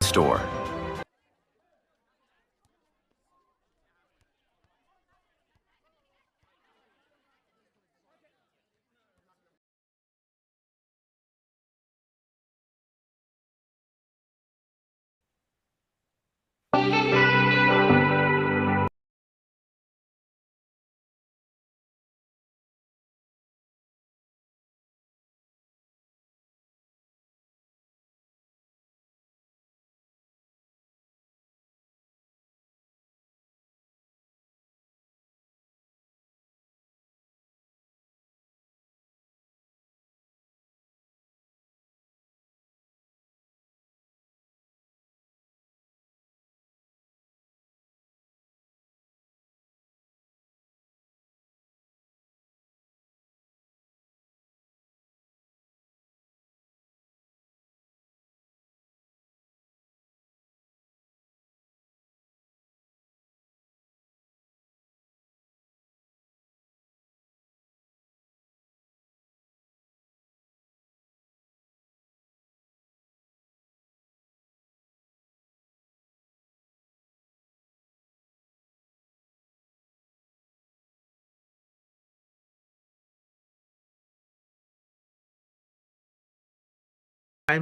store.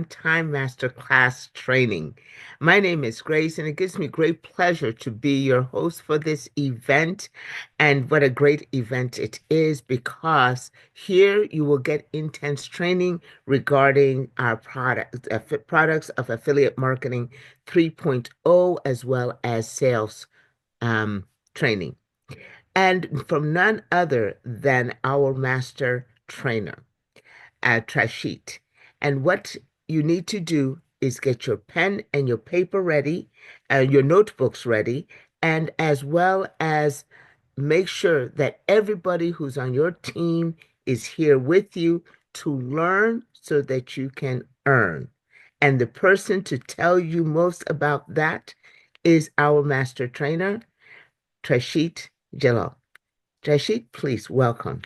Time Master Class Training. My name is Grace, and it gives me great pleasure to be your host for this event. And what a great event it is, because here you will get intense training regarding our products of affiliate marketing 3.0, as well as sales training. And from none other than our master trainer, Trashit. And what you need to do is get your pen and your paper ready, your notebooks ready, and as well as make sure that everybody who's on your team is here with you to learn so that you can earn. And the person to tell you most about that is our master trainer, Trashit Jalal. Trashit, please welcome.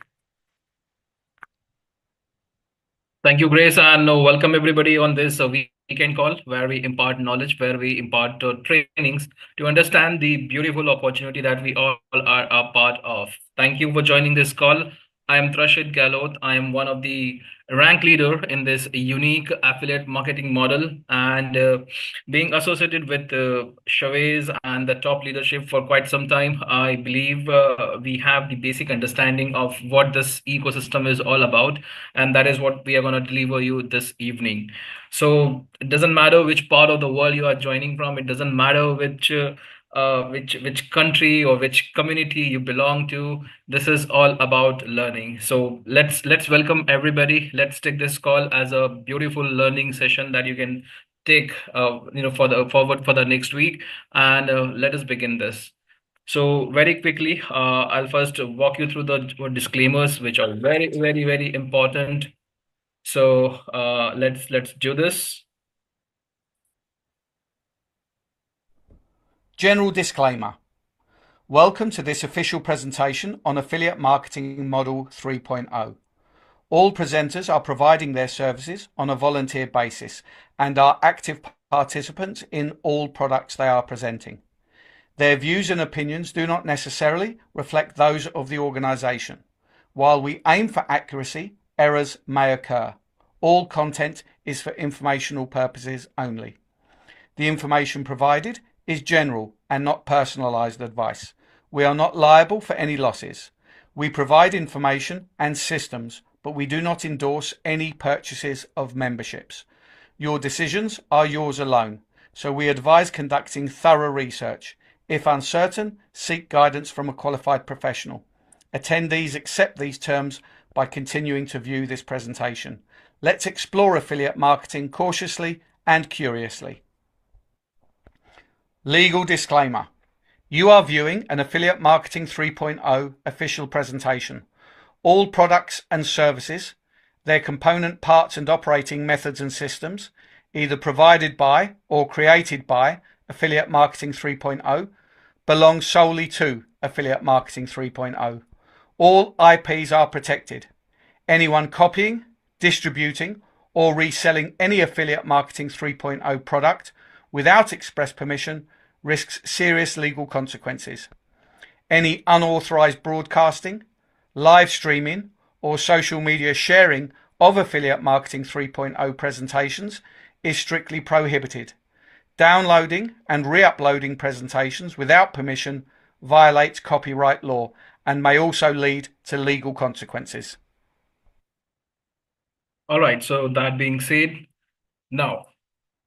Thank you, Grace, and welcome everybody on this weekend call where we impart knowledge, where we impart trainings to understand the beautiful opportunity that we all are a part of. Thank you for joining this call. I am Trashit Galot. I am one of the rank leader in this unique affiliate marketing model, and being associated with Chavez and the top leadership for quite some time, I believe we have the basic understanding of what this ecosystem is all about, and that is what we are going to deliver you this evening. So it doesn't matter which part of the world you are joining from. It doesn't matter which country or which community you belong to. This is all about learning. So let's welcome everybody. Let's take this call as a beautiful learning session that you can take for the forward for the next week, and let us begin this. So very quickly, I'll first walk you through the disclaimers, which are very important. So let's do this. General disclaimer. Welcome to this official presentation on Affiliate Marketing Model 3.0. All presenters are providing their services on a volunteer basis and are active participants in all products they are presenting. Their views and opinions do not necessarily reflect those of the organisation. While we aim for accuracy, errors may occur. All content is for informational purposes only. The information provided is general and not personalised advice. We are not liable for any losses. We provide information and systems, but we do not endorse any purchases of memberships. Your decisions are yours alone, so we advise conducting thorough research. If uncertain, seek guidance from a qualified professional. Attendees accept these terms by continuing to view this presentation. Let's explore affiliate marketing cautiously and curiously. Legal disclaimer. You are viewing an Affiliate Marketing 3.0 official presentation. All products and services, their component parts and operating methods and systems, either provided by or created by Affiliate Marketing 3.0, belong solely to Affiliate Marketing 3.0. All IPs are protected. Anyone copying, distributing, or reselling any Affiliate Marketing 3.0 product without express permission risks serious legal consequences. Any unauthorized broadcasting, live streaming, or social media sharing of Affiliate Marketing 3.0 presentations is strictly prohibited. Downloading and re-uploading presentations without permission violates copyright law and may also lead to legal consequences. All right, so that being said, now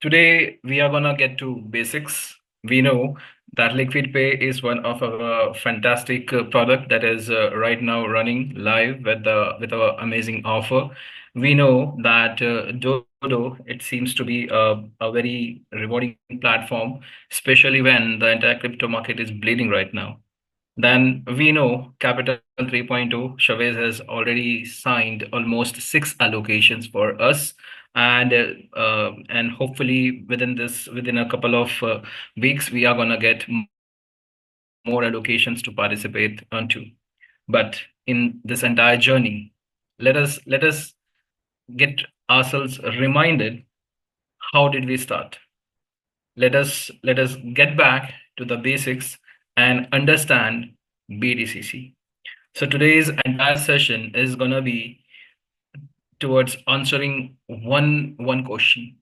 today we are gonna get to basics. We know that Liquid Pay is one of our fantastic product that is right now running live with our amazing offer. We know that Dodo, it seems to be a very rewarding platform, especially when the entire crypto market is bleeding right now. Then we know Capital 3.0, Chavez has already signed almost 6 allocations for us, and hopefully within a couple of weeks we are gonna get more allocations to participate onto. But in this entire journey, let us get ourselves reminded, how did we start? Let us get back to the basics and understand BTCC. So today's entire session is gonna be towards answering one question.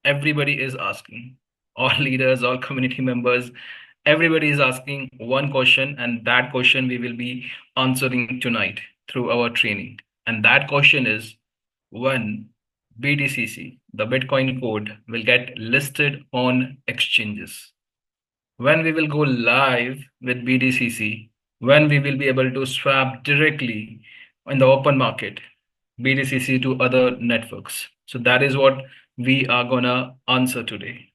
Everybody is asking, all leaders, all community members, everybody is asking one question, and that question we will be answering tonight through our training. And that question is, when BTCC, the Bitcoin code, will get listed on exchanges, when we will go live with BTCC, when we will be able to swap directly in the open market, BTCC to other networks. So that is what we are gonna answer today.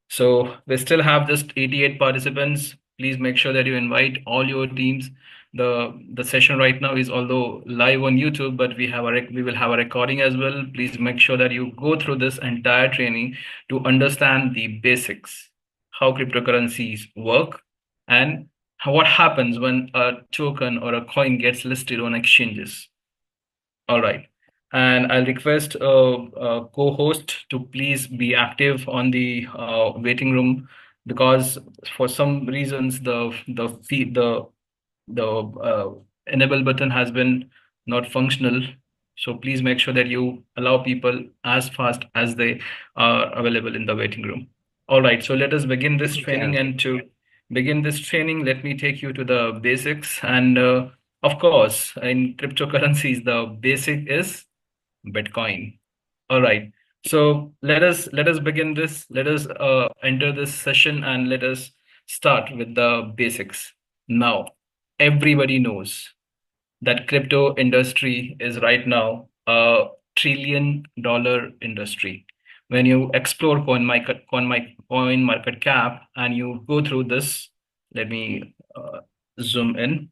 So we still have just 88 participants. Please make sure that you invite all your teams. The session right now is although live on YouTube, but we will have a recording as well. Please make sure that you go through this entire training to understand the basics, how cryptocurrencies work, and what happens when a token or a coin gets listed on exchanges. All right. And I'll request a co-host to please be active on the waiting room, because for some reasons the enable button has been not functional. So please make sure that you allow people as fast as they are available in the waiting room. All right, so let us begin this training. And to begin this training, let me take you to the basics. And of course, in cryptocurrencies, the basic is Bitcoin. All right. So let us begin this. Let us enter this session and let us start with the basics. Now, everybody knows that crypto industry is right now a $1 trillion industry. When you explore coin market cap and you go through this, let me zoom in.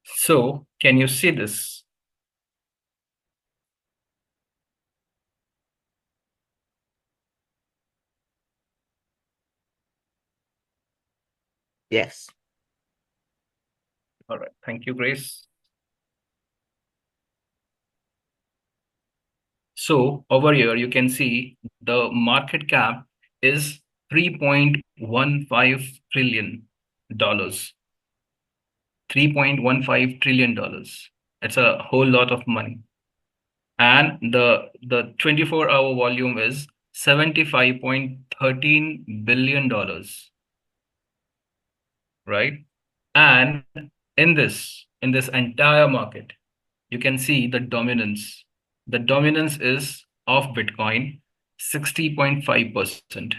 So can you see this? Yes. All right. Thank you, Grace. So over here, you can see the market cap is $3.15 trillion. $3.15 trillion. It's a whole lot of money. And the 24-hour volume is $75.13 billion, right? And in this entire market, you can see the dominance. The dominance is of Bitcoin, 60.5%.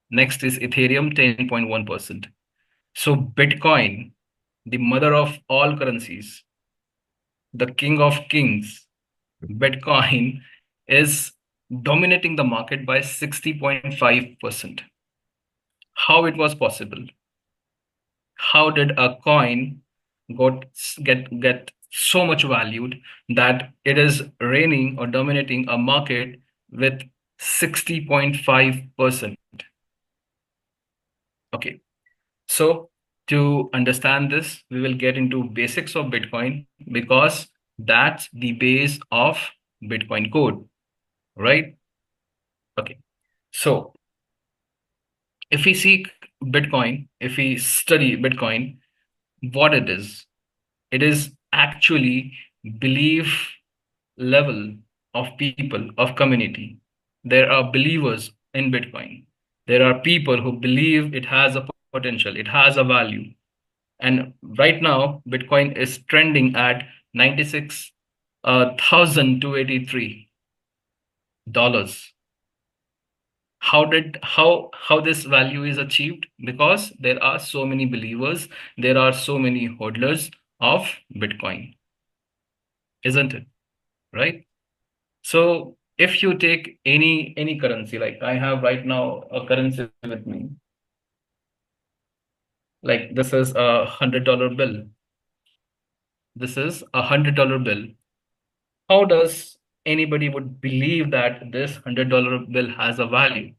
Next is Ethereum, 10.1%. So Bitcoin, the mother of all currencies, the king of kings, Bitcoin is dominating the market by 60.5%. How it was possible? How did a coin get so much valued that it is reigning or dominating a market with 60.5%? Okay, so to understand this, we will get into basics of Bitcoin, because that's the base of Bitcoin code, right? Okay. So if we seek Bitcoin, if we study Bitcoin, what it is actually belief level of people, of community. There are believers in Bitcoin. There are people who believe it has a potential, it has a value. And right now, Bitcoin is trending at 96,283 dollars. How this value is achieved? Because there are so many believers, there are so many hodlers of Bitcoin, isn't it? Right? So if you take any currency, like I have right now a currency with me, like this is $100 bill. This is $100 bill. How does anybody would believe that this $100 bill has a value?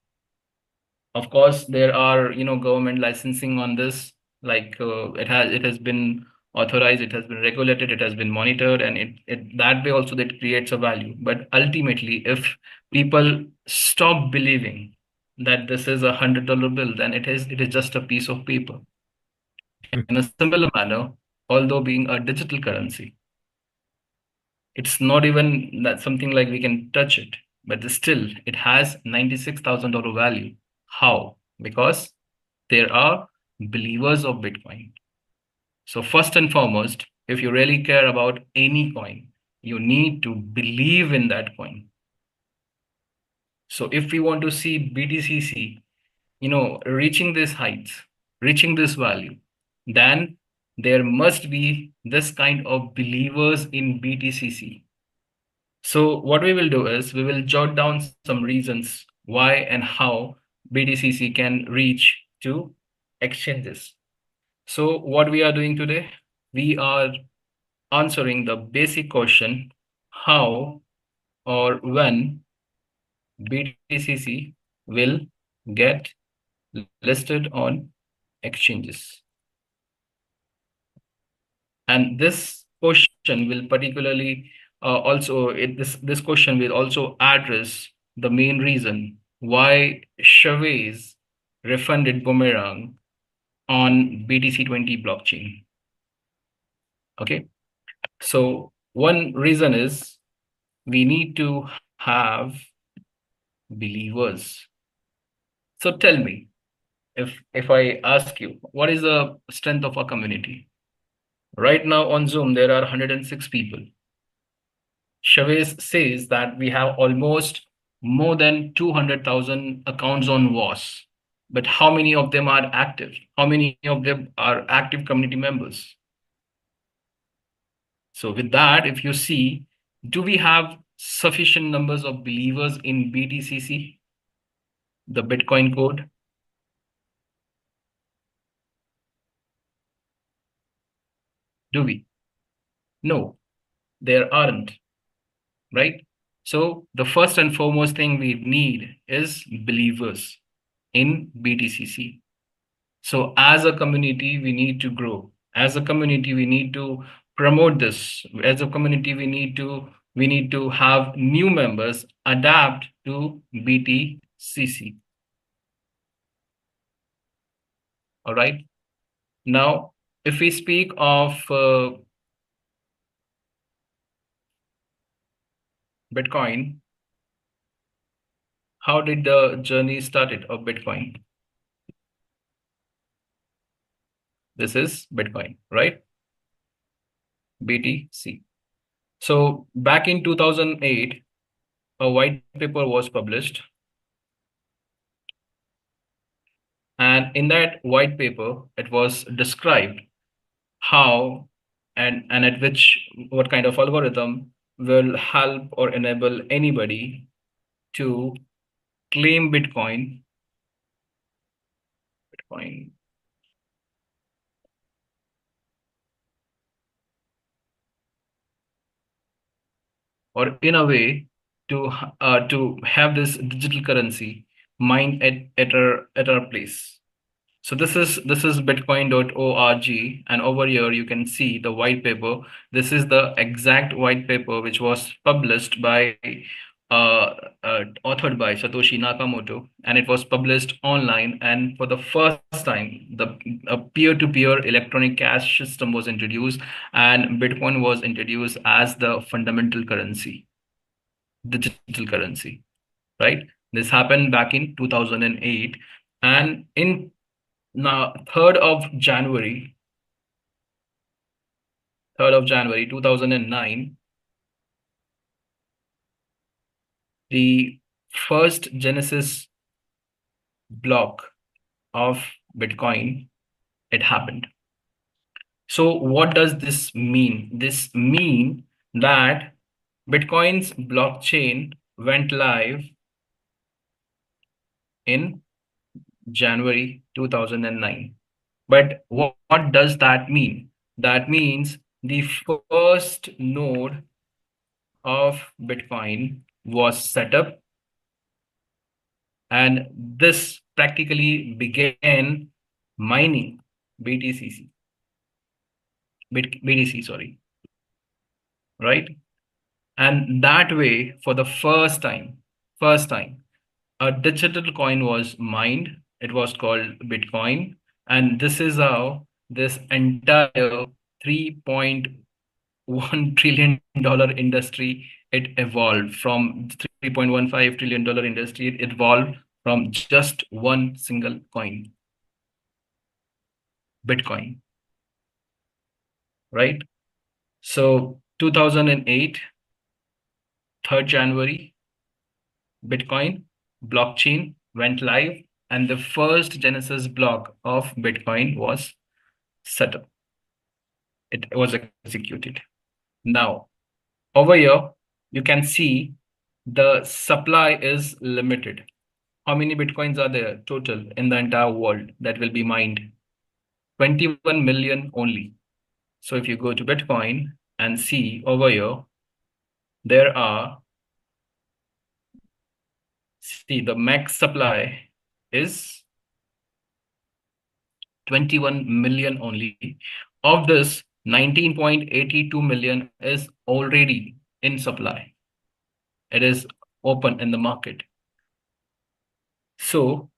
Of course, there are, government licensing on this. Like it has been authorized, it has been regulated, it has been monitored, and it that way also that creates a value. But ultimately, if people stop believing that this is $100 bill, then it is just a piece of paper. In a similar manner, although being a digital currency, it's not even that something like we can touch it, but still it has $96,000 value. How? Because there are believers of Bitcoin. So first and foremost, if you really care about any coin, you need to believe in that coin. So if we want to see BTCC, reaching these heights, reaching this value, then there must be this kind of believers in BTCC. So what we will do is we will jot down some reasons why and how BTCC can reach to exchanges. So what we are doing today, we are answering the basic question, how or when BTCC will get listed on exchanges. And this question will particularly this question will also address the main reason why Chavez refunded Boomerang on BTC20 blockchain. Okay, so one reason is we need to have believers. So tell me, if I ask you, what is the strength of our community? Right now on Zoom, there are 106 people. Chavez says that we have almost more than 200,000 accounts on WAAS. But how many of them are active? How many of them are active community members? So with that, if you see, do we have sufficient numbers of believers in BTCC, the Bitcoin code? Do we? No, there aren't, right? So the first and foremost thing we need is believers in BTCC. So as a community, we need to grow. As a community, we need to promote this. As a community, we need to have new members adapt to BTCC. All right. Now, if we speak of Bitcoin, how did the journey started of Bitcoin? This is Bitcoin, right? BTC. So back in 2008, a white paper was published. And in that white paper, it was described how and at which what kind of algorithm will help or enable anybody to claim Bitcoin, or in a way to have this digital currency mined at our place. So this is bitcoin.org, and over here you can see the white paper. This is the exact white paper which was published by authored by Satoshi Nakamoto, and it was published online. And for the first time, a peer-to-peer electronic cash system was introduced, and Bitcoin was introduced as the fundamental currency, digital currency, right? This happened back in 2008, and in now 3rd of January 2009, the first Genesis block of Bitcoin, it happened. So what does this mean? This mean that Bitcoin's blockchain went live in January 2009. But what does that mean? That means the first node of Bitcoin was set up, and this practically began mining BTCC, BTC, sorry, right? And that way, for the first time, a digital coin was mined. It was called Bitcoin. And this is how this entire $3.1 trillion industry, it evolved from $3.15 trillion industry. It evolved from just one single coin, Bitcoin, right? So 2008, 3rd January, Bitcoin blockchain went live, and the first Genesis block of Bitcoin was set up. It was executed. Now, over here, you can see the supply is limited. How many Bitcoins are there total in the entire world that will be mined? 21 million only. So if you go to Bitcoin and see over here, there are, see, the max supply is 21 million only. Of this, 19.82 million is already in supply. It is open in the market. So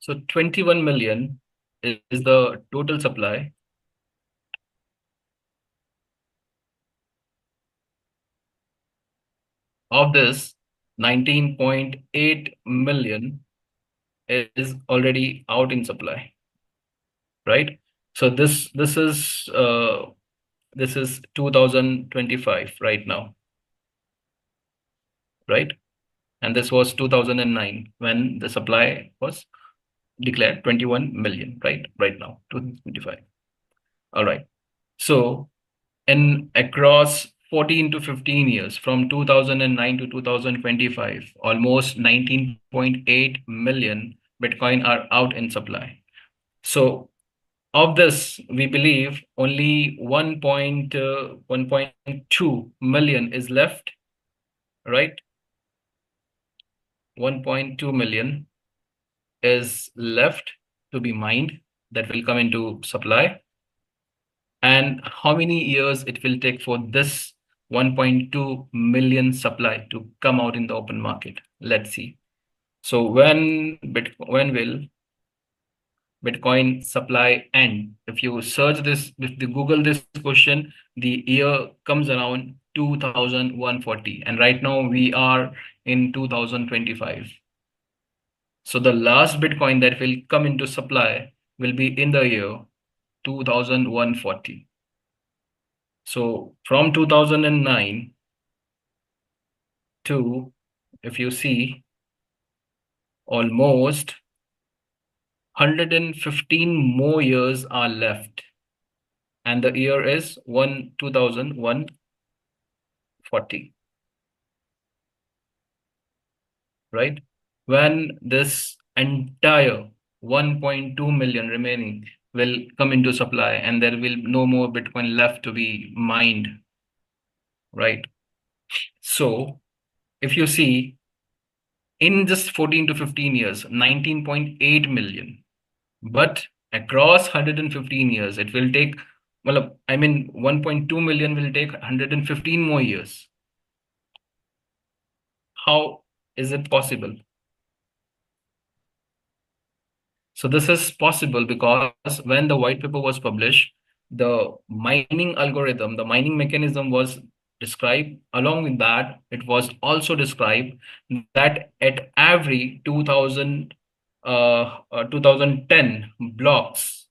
So 21 million is the total supply. Of this, 19.8 million is already out in supply, right? So this is 2025 right now, right? And this was 2009 when the supply was declared 21 million, right? Right now, 2025. All right. So in across 14 to 15 years, from 2009 to 2025, almost 19.8 million Bitcoin are out in supply. So of this, we believe only 1.2 million is left, right? 1.2 million is left to be mined that will come into supply. And how many years it will take for this 1.2 million supply to come out in the open market? Let's see. So when will Bitcoin supply end? If you search this, if you Google this question, the year comes around 2140. And right now we are in 2025. So the last Bitcoin that will come into supply will be in the year 2140. So from 2009 to, if you see, almost 115 more years are left. And the year is 2140, right? When this entire 1.2 million remaining will come into supply, and there will no more Bitcoin left to be mined, right? So if you see, in just 14 to 15 years, 19.8 million. But across 115 years. It will take, well, I mean, 1.2 million will take 115 more years. How is it possible? So this is possible because when the white paper was published, the mining algorithm, the mining mechanism was described. Along with that, it was also described that at every 2010 blocks,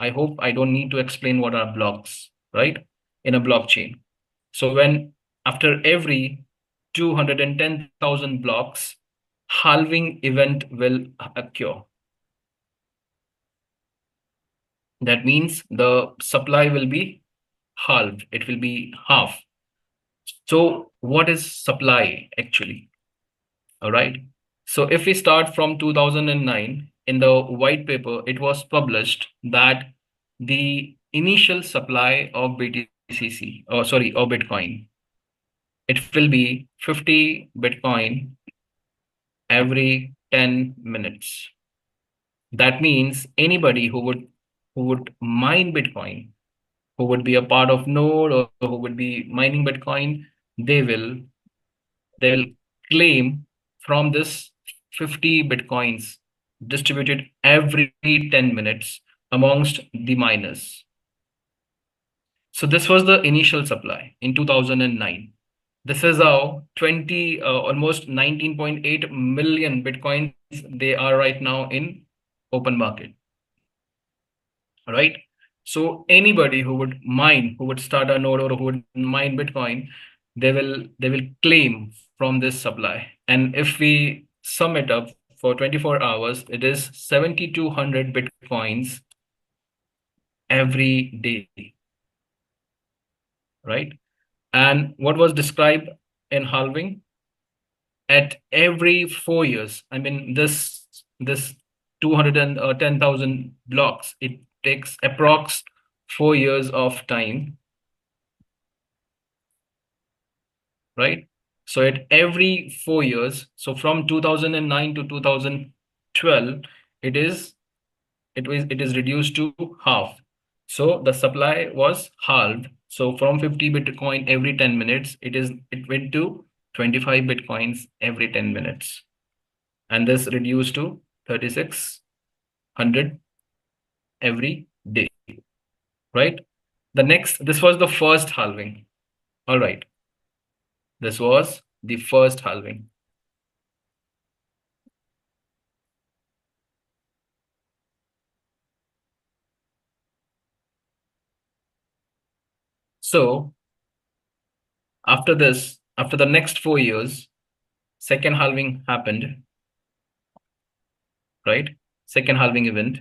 I hope I don't need to explain what are blocks, right? In a blockchain. So when after every 210,000 blocks, halving event will occur. That means the supply will be halved. It will be half. So what is supply actually? All right. So if we start from 2009, in the white paper, it was published that the initial supply of BTCC, or sorry, or Bitcoin, it will be 50 Bitcoin every 10 minutes. That means anybody who would mine Bitcoin, who would be a part of node or who would be mining Bitcoin, they will they will claim from this 50 Bitcoins distributed every 10 minutes amongst the miners. So this was the initial supply in 2009. This is how almost 19.8 million Bitcoins they are right now in open market. All right. So anybody who would mine, who would start a node or who would mine Bitcoin, they will claim from this supply. And if we sum it up for 24 hours, it is 7,200 Bitcoins every day, right? And what was described in halving? At every 4 years, I mean, this 210,000 blocks, it takes approx 4 years of time, right? So at every 4 years, so from 2009 to 2012, it is reduced to half. So the supply was halved. So from 50 Bitcoin every 10 minutes, it went to 25 Bitcoins every 10 minutes. And this reduced to 3,600 every day, right? This was the first halving. All right. This was the first halving. So after this, after the next 4 years, second halving happened, right? Second halving event.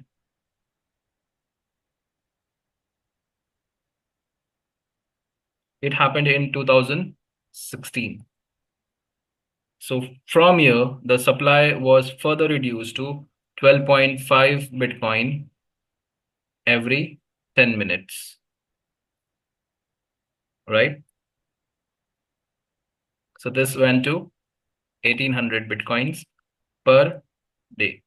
It happened in 2016. So from here, the supply was further reduced to 12.5 Bitcoin every 10 minutes, right? So this went to 1,800 Bitcoins per day.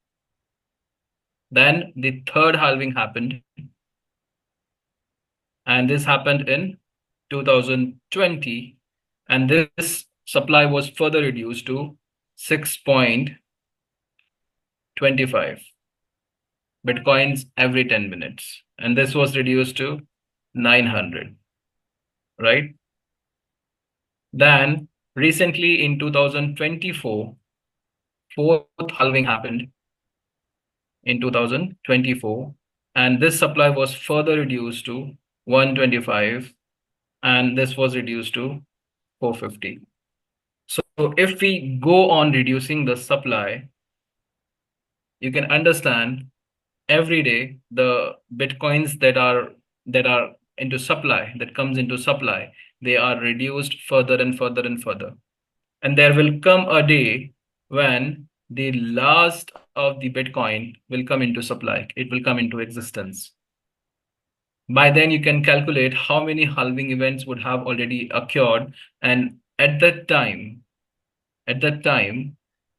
Then the third halving happened, and this happened in 2020, and this supply was further reduced to 6.25 Bitcoins every 10 minutes, and this was reduced to 900, right? Then recently in 2024, fourth halving happened in 2024, and this supply was further reduced to 125, and this was reduced to 450. So if we go on reducing the supply, you can understand every day the Bitcoins that are into supply, that comes into supply, they are reduced further and further and further. And there will come a day when the last of the Bitcoin will come into supply. It will come into existence. By then, you can calculate how many halving events would have already occurred. And at that time,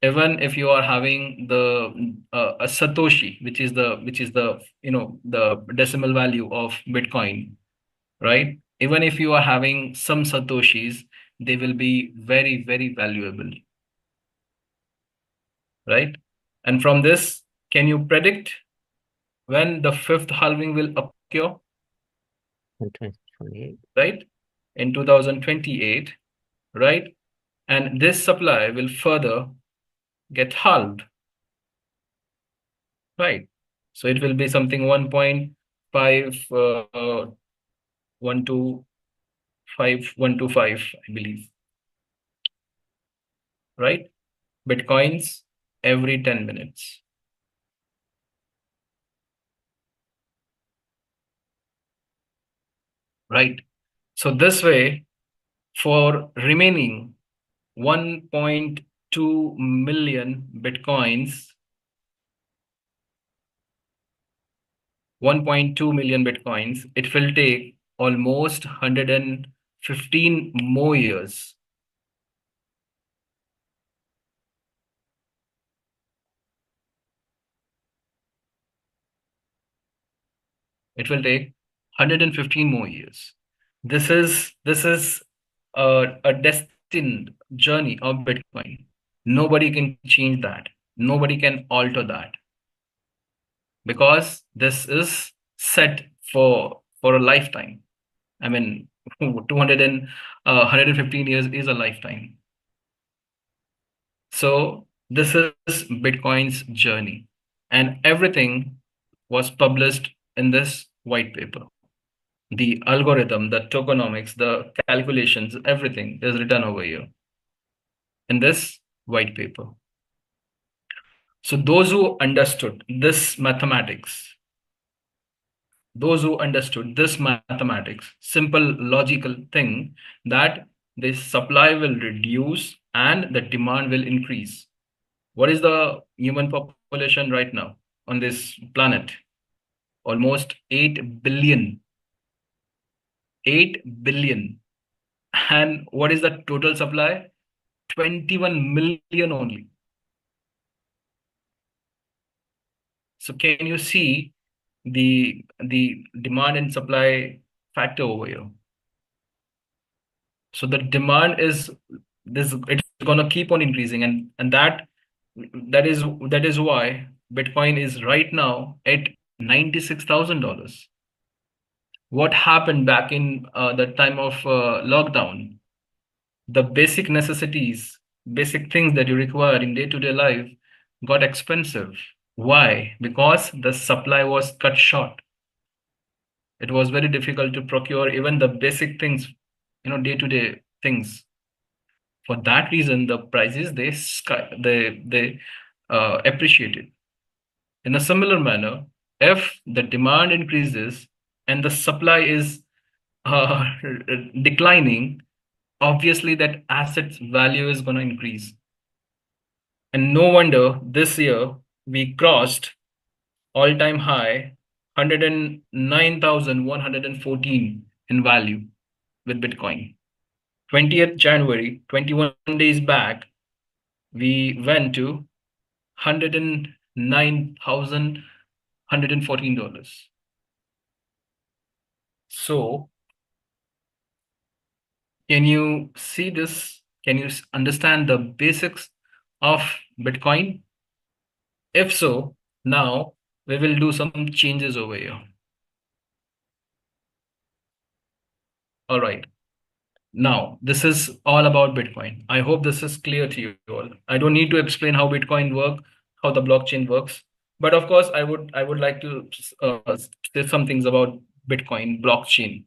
even if you are having the a Satoshi, which is the the decimal value of Bitcoin, right? Even if you are having some Satoshis, they will be very, very valuable, right? And from this, can you predict when the fifth halving will occur, In 2028. right? In 2028, right? And this supply will further get halved, right? So it will be something 1.5, 125, I believe, right? Bitcoins every 10 minutes, right? So this way, for remaining 1.2 million Bitcoins, 1.2 million Bitcoins, it will take almost 115 more years. It will take 115 more years. This is a destined journey of Bitcoin. Nobody can change that. Nobody can alter that because this is set for a lifetime. I mean, 200 and 115 years is a lifetime. So this is Bitcoin's journey, and everything was published in this white paper. The algorithm, the tokenomics, the calculations, everything is written over here in this white paper. So those who understood this mathematics, simple logical thing that the supply will reduce and the demand will increase. What is the human population right now on this planet? Almost 8 billion. 8 billion. And what is the total supply? 21 million only. So can you see the demand and supply factor over here? So the demand is this, it's gonna keep on increasing, and that is why Bitcoin is right now at $96,000. What happened back in the time of lockdown? The basic necessities, basic things that you require in day-to-day life got expensive. Why? Because the supply was cut short. It was very difficult to procure even the basic things, day-to-day things. For that reason, the prices they appreciated. In a similar manner, if the demand increases and the supply is uh, declining, obviously that asset's value is going to increase. And no wonder this year we crossed all-time high 109,114 in value with Bitcoin. 20th January, 21 days back, we went to $109,114. So, can you see this? Can you understand the basics of Bitcoin? If so, now we will do some changes over here. All right. Now, this is all about Bitcoin. I hope this is clear to you all. I don't need to explain how Bitcoin works, how the blockchain works, but of course, I would like to say some things about Bitcoin blockchain.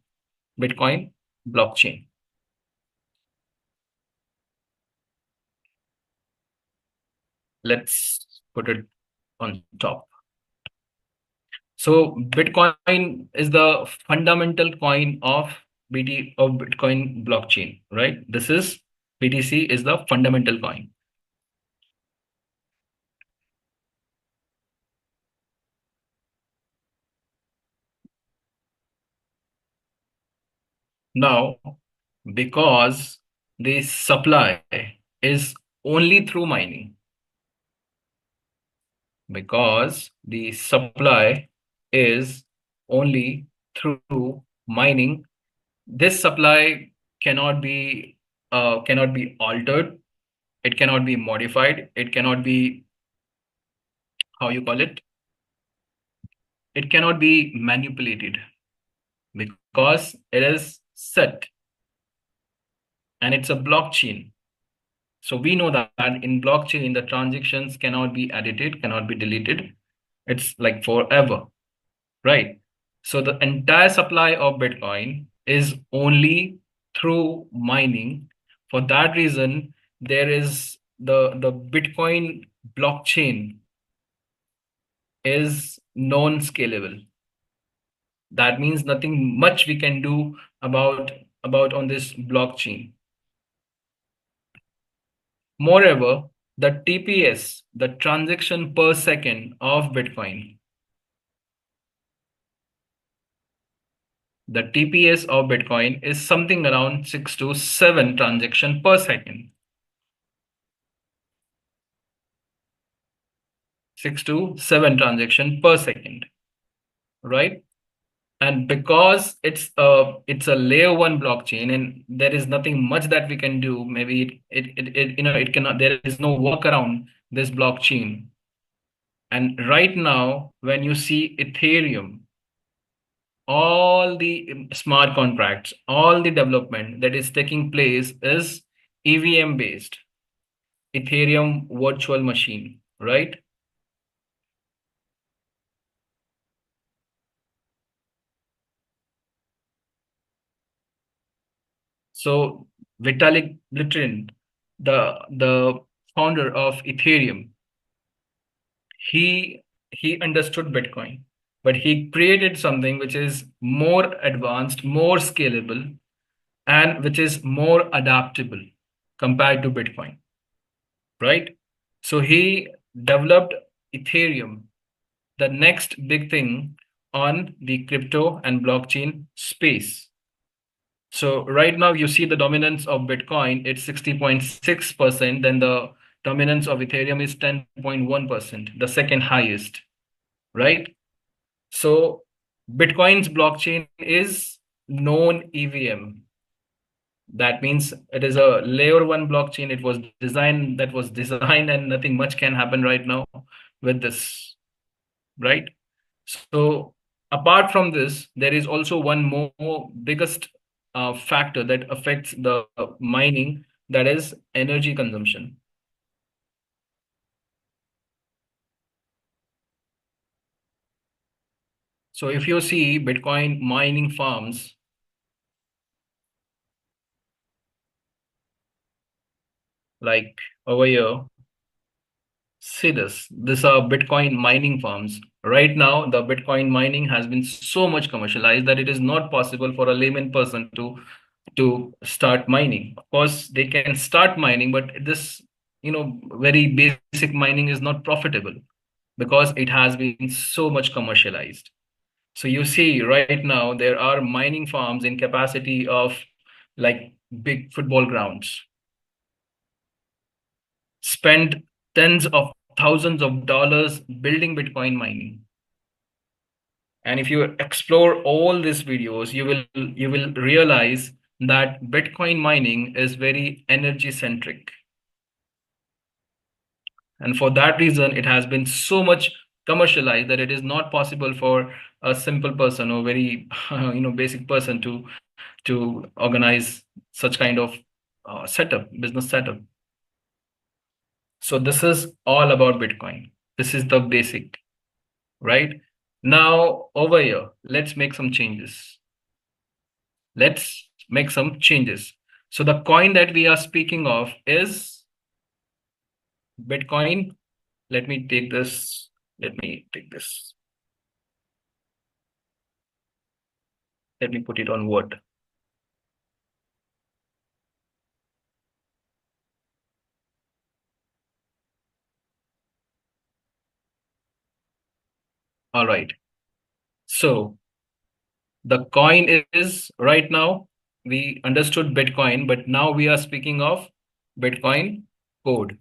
Bitcoin blockchain. Let's put it on top. So Bitcoin is the fundamental coin of Bitcoin blockchain, right? This is BTC is the fundamental coin. Now, because the supply is only through mining, Because the supply is only through mining. This supply cannot be altered. It cannot be modified. It cannot be, how you call it, it cannot be manipulated, because it is set and it's a blockchain. So we know that in blockchain, the transactions cannot be edited, cannot be deleted. It's like forever, right? So the entire supply of Bitcoin is only through mining. For that reason, there is the Bitcoin blockchain is non-scalable. That means nothing much we can do about on this blockchain. Moreover, the TPS, the transaction per second of Bitcoin, the TPS of Bitcoin is something around 6 to 7 transaction per second. 6 to 7 transaction per second, right? And because it's a layer one blockchain and there is nothing much that we can do, maybe it cannot, there is no workaround this blockchain. And right now, when you see Ethereum, all the smart contracts, all the development that is taking place is EVM based, Ethereum virtual machine, right? So Vitalik Buterin, the founder of Ethereum, he he understood Bitcoin, but he created something which is more advanced, more scalable, and which is more adaptable compared to Bitcoin, right? So he developed Ethereum, the next big thing on the crypto and blockchain space. So right now you see the dominance of Bitcoin, it's 60.6%, then the dominance of Ethereum is 10.1%, the second highest, right? So Bitcoin's blockchain is known EVM. That means it is a layer one blockchain. It was designed and nothing much can happen right now with this, right? So apart from this, there is also one more biggest factor that affects the mining, that is energy consumption. So if you see Bitcoin mining farms, like over here, see this. These are Bitcoin mining farms. Right now, the Bitcoin mining has been so much commercialized that it is not possible for a layman person to start mining. Of course, they can start mining, but this, very basic mining is not profitable because it has been so much commercialized. So you see, right now there are mining farms in capacity of like big football grounds. Spend tens of thousands of dollars building Bitcoin mining. And if you explore all these videos, you will realize that Bitcoin mining is very energy centric. And for that reason, it has been so much commercialized that it is not possible for a simple person or very basic person to organize such kind of business setup. So this is all about Bitcoin. This is the basic, right? Now over here, let's make some changes. Let's make some changes. So the coin that we are speaking of is Bitcoin. Let me take this. Let me take this. Let me put it on Word. All right. So the coin is right now, we understood Bitcoin, but now we are speaking of Bitcoin code,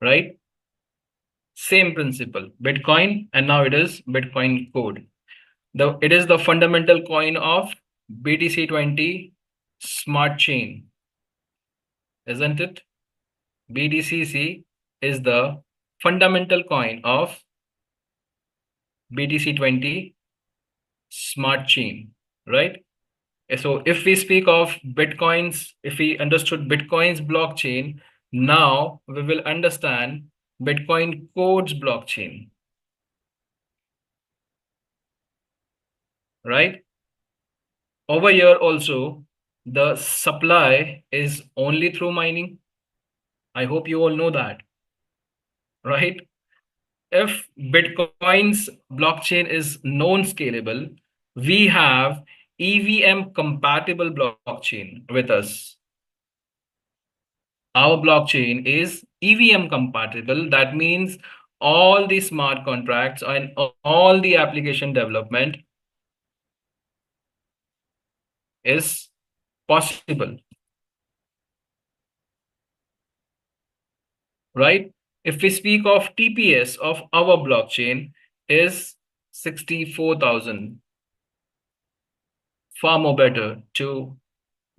right? Same principle, Bitcoin, and now it is Bitcoin code. It is the fundamental coin of BTC20 smart chain, isn't it? BTCC is the fundamental coin of BTC20 smart chain, right? So if we speak of Bitcoins, if we understood Bitcoin's blockchain, now we will understand Bitcoin code's blockchain, right? Over here also, the supply is only through mining. I hope you all know that, right? If Bitcoin's blockchain is non-scalable, we have EVM compatible blockchain with us. Our blockchain is EVM compatible. That means all the smart contracts and all the application development is possible, right? If we speak of TPS of our blockchain is 64,000, far more better to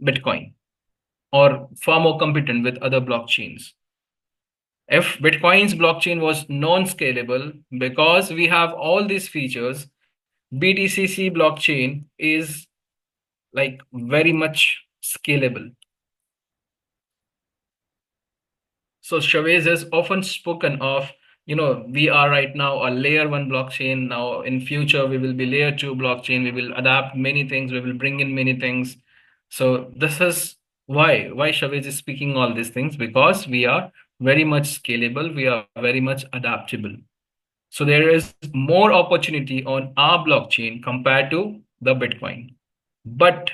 Bitcoin or far more competent with other blockchains. If Bitcoin's blockchain was non-scalable, because we have all these features, BTCC blockchain is like very much scalable. So Chavez has often spoken of, we are right now a layer one blockchain. Now in future, we will be layer two blockchain. We will adapt many things. We will bring in many things. So this is why Chavez is speaking all these things, because we are very much scalable. We are very much adaptable. So there is more opportunity on our blockchain compared to the Bitcoin. But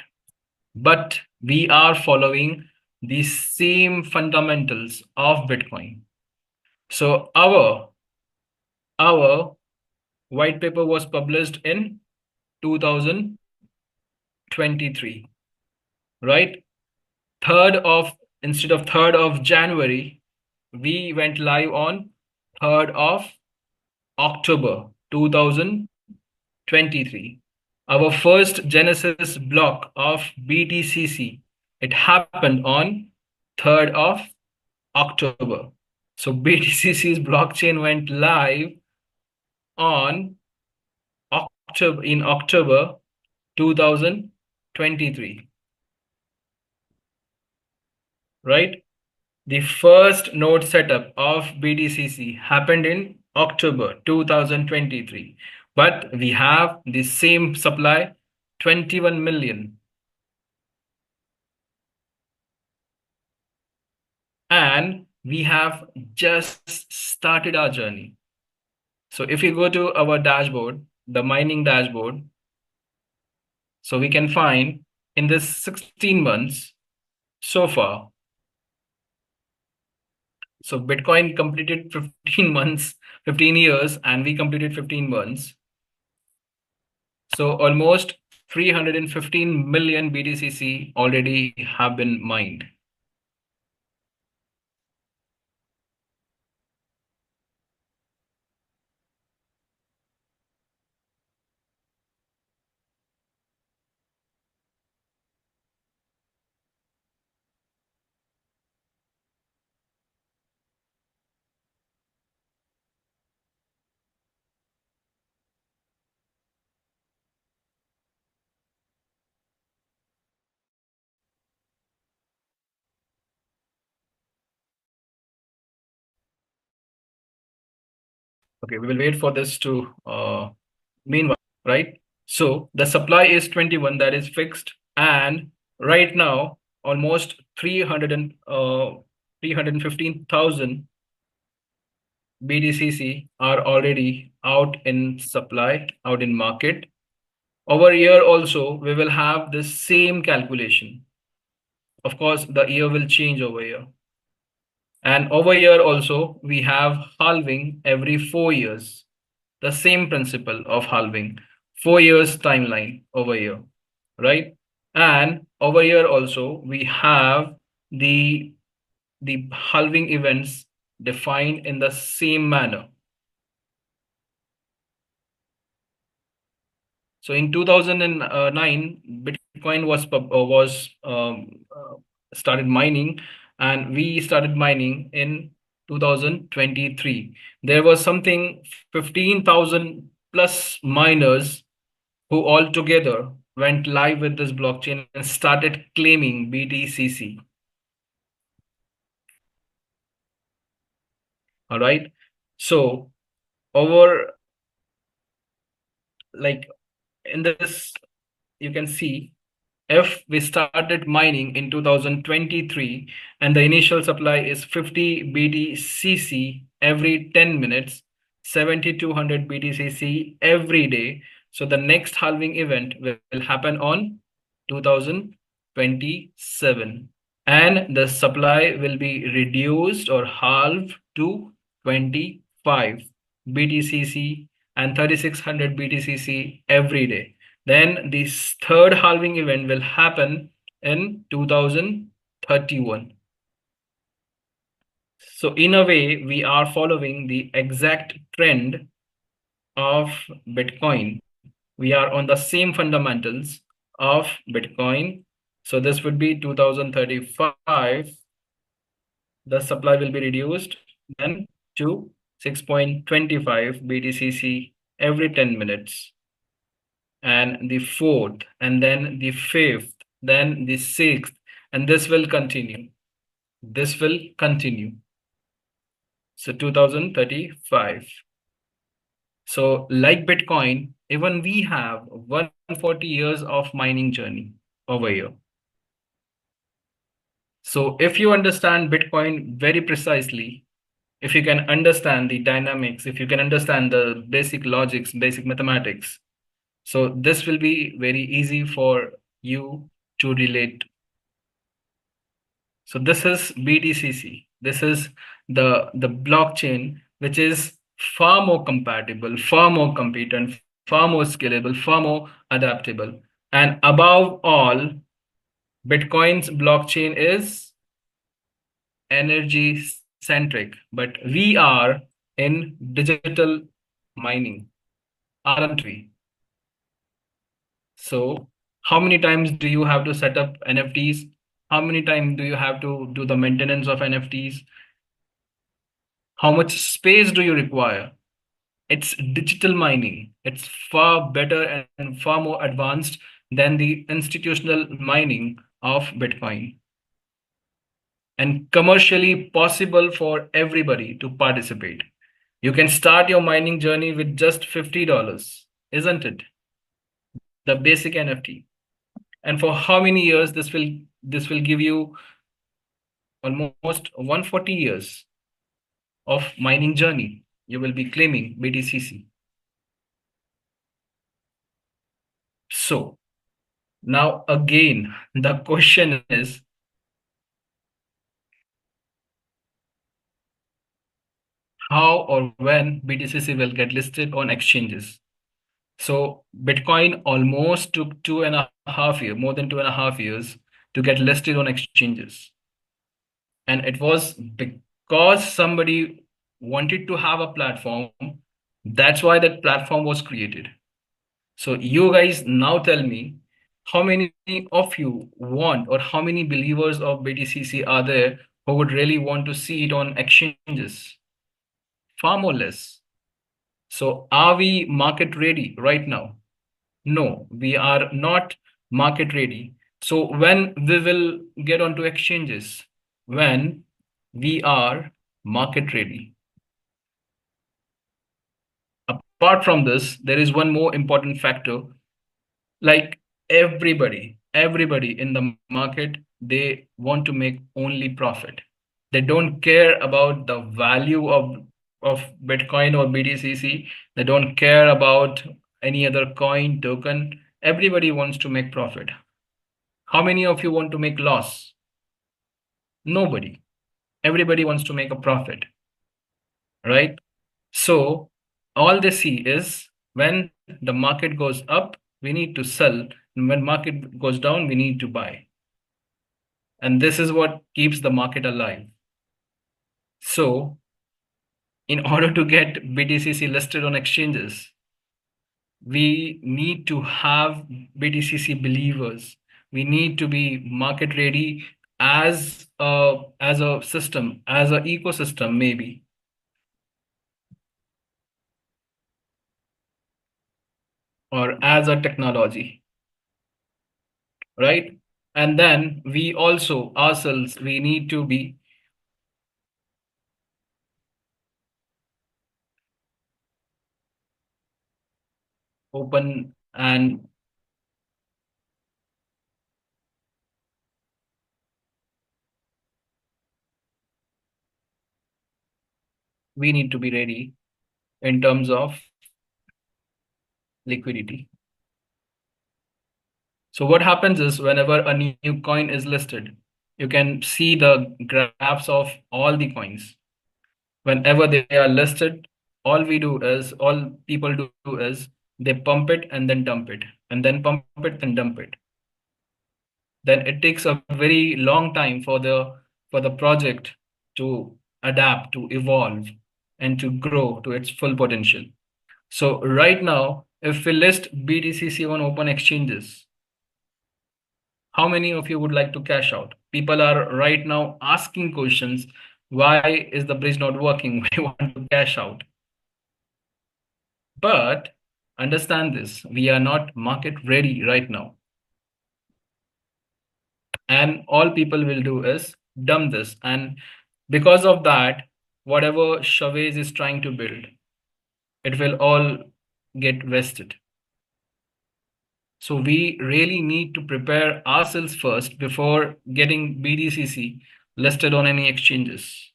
but we are following the same fundamentals of Bitcoin. So our white paper was published in 2023, right? Third of Instead of 3rd of January, we went live on 3rd of October 2023. Our first Genesis block of BTCC, it happened on 3rd of October. So BTCC's blockchain went live on October 2023, right? The first node setup of BTCC happened in October 2023, but we have the same supply, 21 million. And we have just started our journey. So if you go to our dashboard, the mining dashboard, so we can find in this 16 months so far. So Bitcoin completed 15 months, 15 years, and we completed 15 months. So almost 315 million BTCC already have been mined. Okay, we will wait for this to meanwhile, right? So the supply is 21, that is fixed, and right now almost 315,000 BTCC are already out in supply, out in market. Over here also, we will have the same calculation. Of course, the year will change over here. And over here also, we have halving every 4 years. The same principle of halving, 4 years timeline over here, right? And over here also, we have the halving events defined in the same manner. So in 2009, Bitcoin started mining, and we started mining in 2023. There was something 15,000 plus miners who all together went live with this blockchain and started claiming BTCC. All right. So over, like, in this, you can see, if we started mining in 2023 and the initial supply is 50 BTCC every 10 minutes, 7,200 BTCC every day. So the next halving event will happen on 2027. And the supply will be reduced or halved to 25 BTCC and 3600 BTCC every day. Then this third halving event will happen in 2031. So in a way, we are following the exact trend of Bitcoin. We are on the same fundamentals of Bitcoin. So this would be 2035. The supply will be reduced then to 6.25 BTCC every 10 minutes. And the fourth, and then the fifth, then the sixth, and this will continue. This will continue. So 2035. So like Bitcoin, even we have 140 years of mining journey over here. So if you understand Bitcoin very precisely, if you can understand the dynamics, if you can understand the basic logics, basic mathematics, so this will be very easy for you to relate. So this is BTCC. This is the blockchain, which is far more compatible, far more competent, far more scalable, far more adaptable. And above all, Bitcoin's blockchain is energy centric, but we are in digital mining, aren't we? So how many times do you have to set up NFTs? How many times do you have to do the maintenance of NFTs? How much space do you require? It's digital mining. It's far better and far more advanced than the institutional mining of Bitcoin, and commercially possible for everybody to participate. You can start your mining journey with just $50, isn't it? The basic NFT. And for how many years this will give you almost 140 years of mining journey. You will be claiming BTCC. So now again, the question is, how or when BTCC will get listed on exchanges? So Bitcoin almost took 2.5 years, more than 2.5 years, to get listed on exchanges. And it was because somebody wanted to have a platform. That's why that platform was created. So you guys now tell me, how many of you want, or how many believers of BTCC are there who would really want to see it on exchanges? Far more less. So are we market ready right now? No, we are not market ready. So when we will get onto exchanges? When we are market ready. Apart from this, there is one more important factor. Like everybody in the market, they want to make only profit. They don't care about the value of Bitcoin or BTCC. They don't care about any other coin, token. Everybody wants to make profit. How many of you want to make loss? Nobody. Everybody wants to make a profit, right? So all they see is, when the market goes up, we need to sell. And when market goes down, we need to buy. And this is what keeps the market alive. So in order to get BTCC listed on exchanges, We need to have BTCC believers. We need to be market ready as a system, as an ecosystem, maybe, or as a technology, right? And then we also ourselves, we need to be open, and we need to be ready in terms of liquidity. So what happens is whenever a new coin is listed, you can see the graphs of all the coins. Whenever they are listed, all people do is they pump it and then dump it, and then pump it and dump it. Then it takes a very long time for the project to adapt, to evolve, and to grow to its full potential. So right now, if we list BTCC on open exchanges, how many of you would like to cash out? People are right now asking questions. Why is the bridge not working? We want to cash out. But understand this, we are not market ready right now. And all people will do is dump this. And because of that, whatever Chavez is trying to build, it will all get vested. So we really need to prepare ourselves first before getting BTCC listed on any exchanges.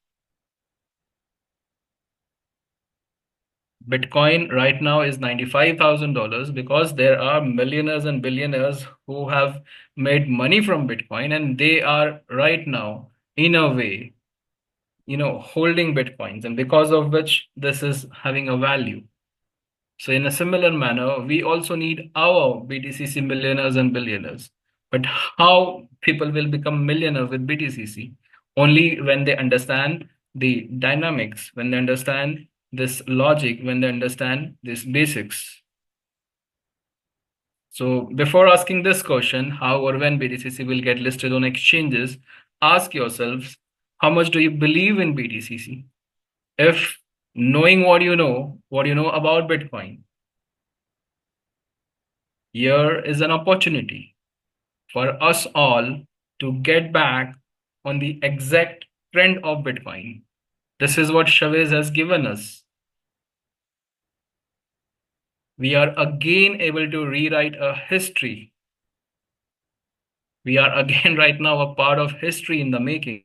Bitcoin right now is $95,000 because there are millionaires and billionaires who have made money from Bitcoin, and they are right now, in a way, holding Bitcoins, and because of which this is having a value. So in a similar manner, we also need our BTCC millionaires and billionaires. But how people will become millionaire with BTCC? Only when they understand the dynamics, when they understand this logic, when they understand these basics. So before asking this question, how or when BTCC will get listed on exchanges, ask yourselves, how much do you believe in BTCC? If knowing what you know about Bitcoin, here is an opportunity for us all to get back on the exact trend of Bitcoin. This is what Chavez has given us. We are again able to rewrite a history. We are again right now a part of history in the making,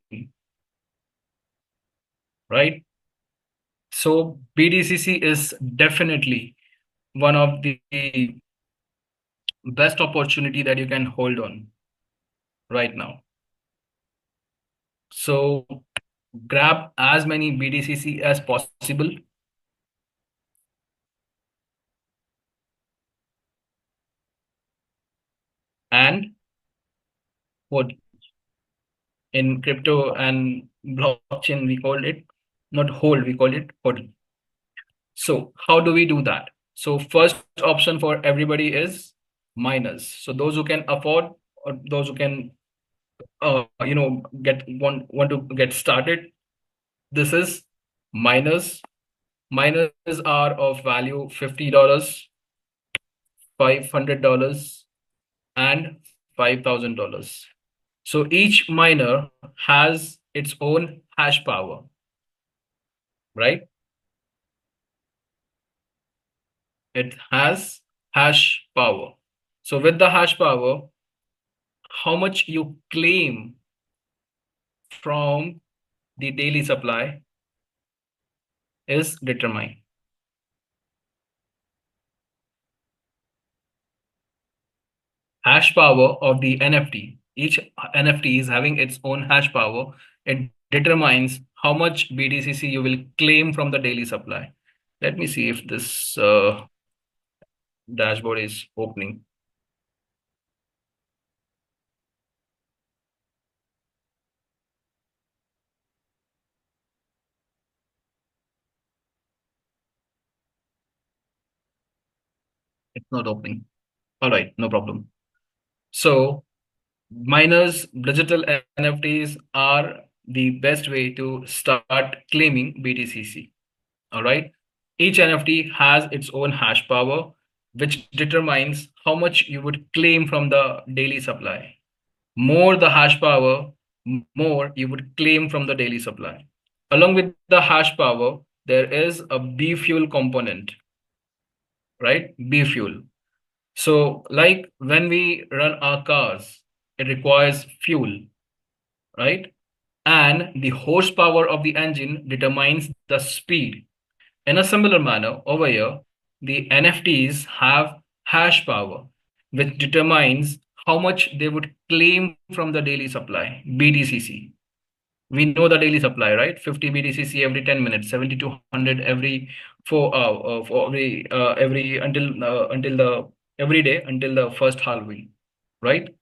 right? So BTCC is definitely one of the best opportunity that you can hold on right now. So grab as many BTCC as possible, and what in crypto and blockchain we call it not hold, we call it hodl. So how do we do that? So first option for everybody is miners. So those who can afford, or those who can get want to get started, this is miners. Miners are of value $50, $500, and $5,000. So each miner has its own hash power, right? It has hash power. So with the hash power, how much you claim from the daily supply is determined. Hash power of the NFT. Each NFT is having its own hash power. It determines how much BTCC you will claim from the daily supply. Let me see if this dashboard is opening. It's not opening. All right, no problem. So miners, digital NFTs are the best way to start claiming BTCC. All right. Each NFT has its own hash power, which determines how much you would claim from the daily supply. More the hash power, more you would claim from the daily supply. Along with the hash power, there is a B fuel component, right? B fuel. So, like when we run our cars, it requires fuel, right? And the horsepower of the engine determines the speed. In a similar manner, over here, the NFTs have hash power, which determines how much they would claim from the daily supply, BTCC. We know the daily supply, right? 50 BTCC every 10 minutes, 70 to 100 every for every until the every day until the first halving, right?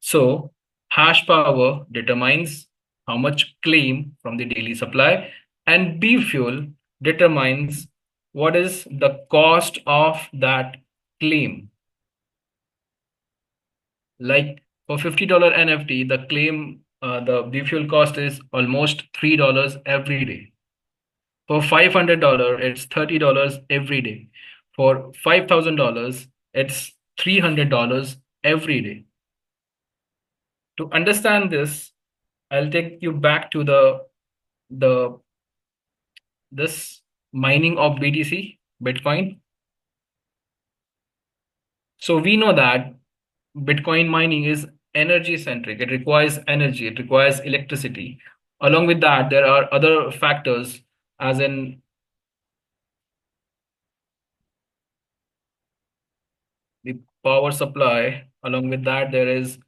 So hash power determines how much claim from the daily supply, and B fuel determines what is the cost of that claim. Like for $50 NFT, the claim, the B fuel cost is almost $3 every day. For $500, it's $30 every day. For $5,000, it's $300 every day. To understand this, I'll take you back to the this mining of BTC, Bitcoin. So we know that Bitcoin mining is energy centric. It requires energy, it requires electricity. Along with that, there are other factors, as in the power supply. Along with that, there is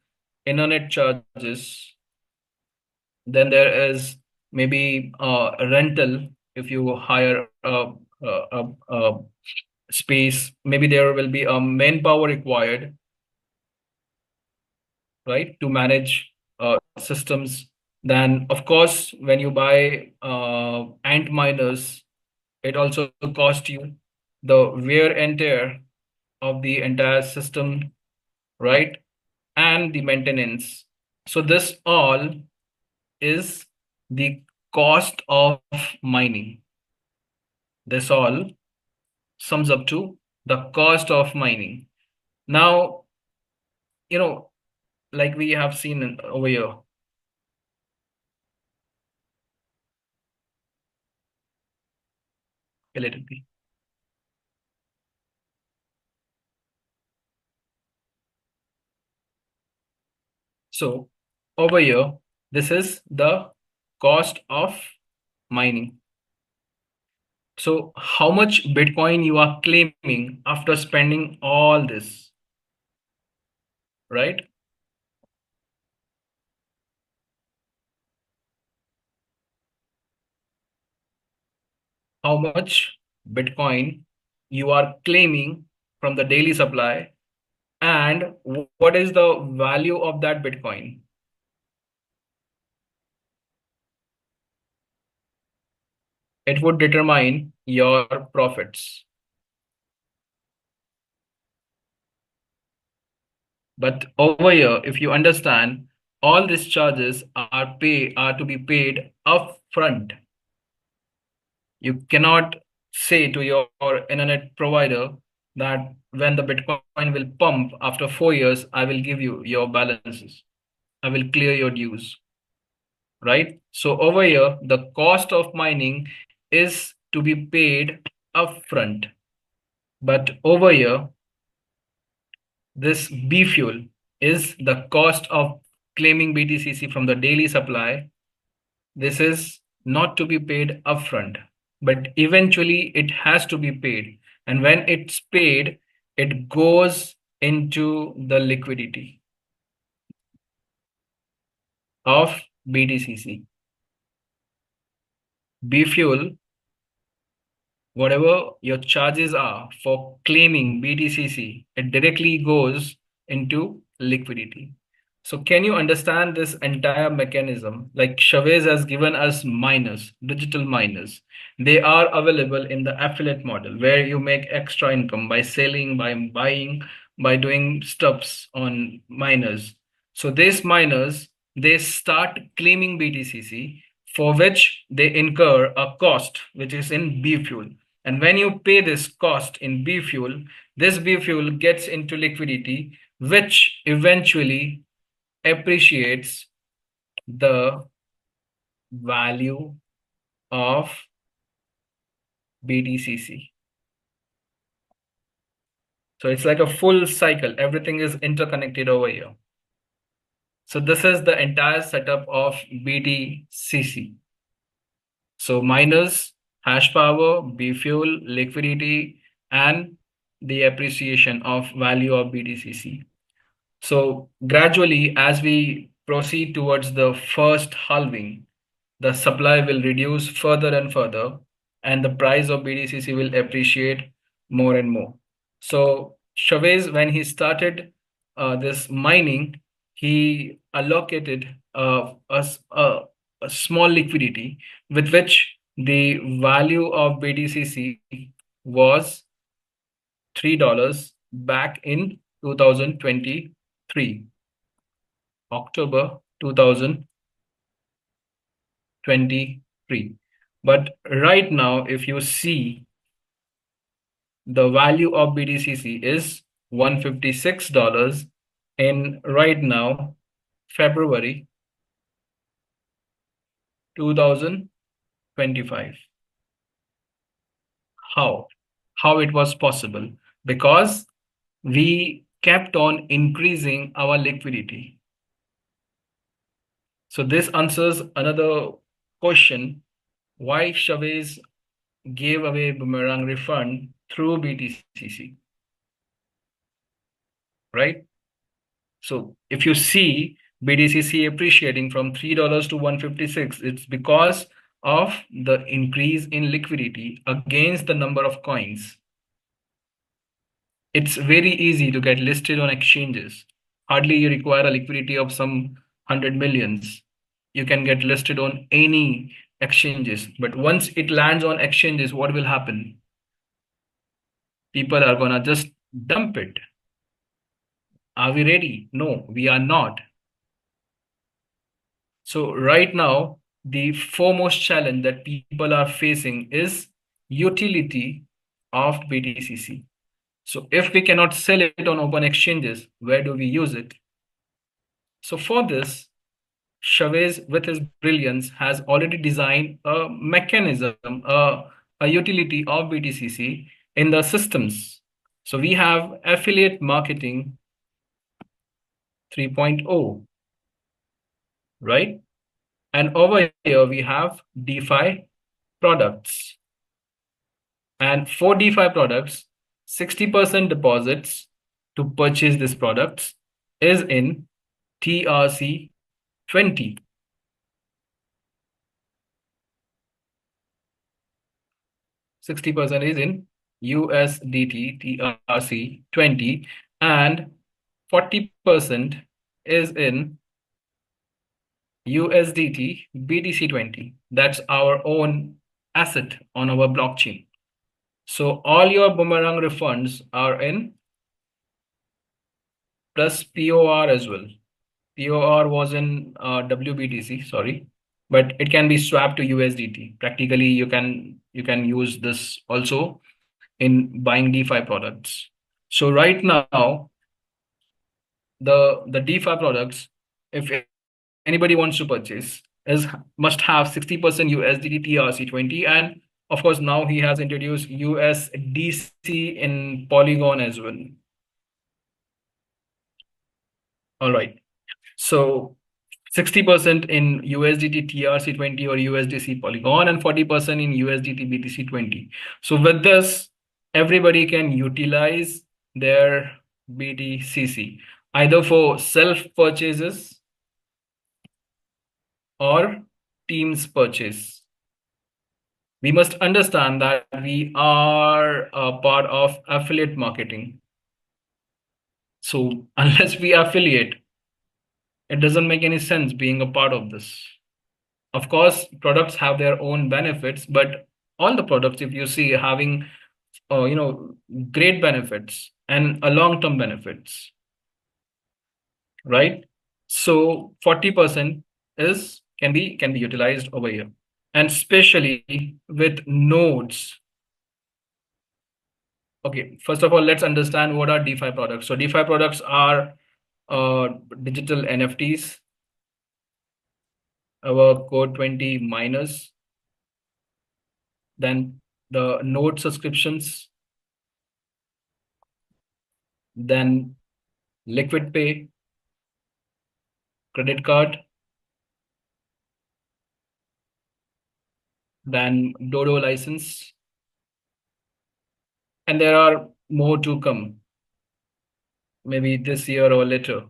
internet charges. Then there is maybe a rental if you hire a space. Maybe there will be a manpower required, right, to manage systems. Then, of course, when you buy ant miners, it also costs you the wear and tear of the entire system, right, and the maintenance. So this all is the cost of mining. This all sums up to the cost of mining. Now, like we have seen over here, a little bit. So over here, this is the cost of mining. So how much Bitcoin you are claiming after spending all this, right? How much Bitcoin you are claiming from the daily supply, and what is the value of that Bitcoin? It would determine your profits. But over here, if you understand, all these charges are to be paid upfront. You cannot say to your internet provider that when the Bitcoin will pump after 4 years, I will give you your balances. I will clear your dues, right? So over here, the cost of mining is to be paid upfront. But over here, this B fuel is the cost of claiming BTCC from the daily supply. This is not to be paid upfront, but eventually it has to be paid. And when it's paid, it goes into the liquidity of BTCC. B fuel, whatever your charges are for claiming BTCC, it directly goes into liquidity. So can you understand this entire mechanism? Like Chavez has given us miners, digital miners. They are available in the affiliate model where you make extra income by selling, by buying, by doing stuffs on miners. So these miners, they start claiming BTCC for which they incur a cost, which is in B fuel. And when you pay this cost in B fuel, this B fuel gets into liquidity, which eventually appreciates the value of BTCC. So it's like a full cycle. Everything is interconnected over here. So this is the entire setup of BTCC. So miners, hash power, B fuel, liquidity, and the appreciation of value of BTCC. So gradually, as we proceed towards the first halving, the supply will reduce further and further, and the price of BTCC will appreciate more and more. So Chavez, when he started this mining, he allocated a small liquidity with which the value of BTCC was $3 back in 2023, October 2023. But right now, if you see, the value of BTCC is $156 in right now, February 2025. How? How it was possible? Because we kept on increasing our liquidity. So this answers another question: why Chavez gave away boomerang refund through BTCC, right? So if you see BTCC appreciating from $3 to 156, it's because of the increase in liquidity against the number of coins. It's very easy to get listed on exchanges. Hardly you require a liquidity of some 100 millions. You can get listed on any exchanges. But once it lands on exchanges, what will happen? People are gonna just dump it. Are we ready? No, we are not. So right now, the foremost challenge that people are facing is utility of BTCC. So if we cannot sell it on open exchanges, where do we use it? So for this, Chavez, with his brilliance, has already designed a mechanism, a utility of BTCC in the systems. So we have affiliate marketing 3.0, right? And over here, we have DeFi products. And for DeFi products, 60% deposits to purchase these products is in TRC 20. 60% is in USDT TRC 20, and 40% is in USDT BTC20. That's our own asset on our blockchain. So all your boomerang refunds are in plus POR as well. POR was in WBTC, sorry, but it can be swapped to USDT. Practically, you can use this also in buying DeFi products. So right now, the DeFi products, if anybody wants to purchase, is must have 60% USDT TRC20, and of course now he has introduced USDC in Polygon as well. All right. So 60% in USDT TRC20 or USDC Polygon and 40% in USDT BTC20. So with this, everybody can utilize their BTCC either for self purchases or teams purchase. We must understand that we are a part of affiliate marketing. So unless we affiliate, It doesn't make any sense being a part of this. Of course, products have their own benefits, but all the products, if you see, having great benefits and a long-term benefits, right? So 40% is can be utilized over here, and especially with nodes. Okay, first of all, let's understand what are DeFi products. So DeFi products are digital NFTs, our Core 20 miners, then the node subscriptions, then liquid pay, credit card, then Dodo license, and there are more to come, maybe this year or later,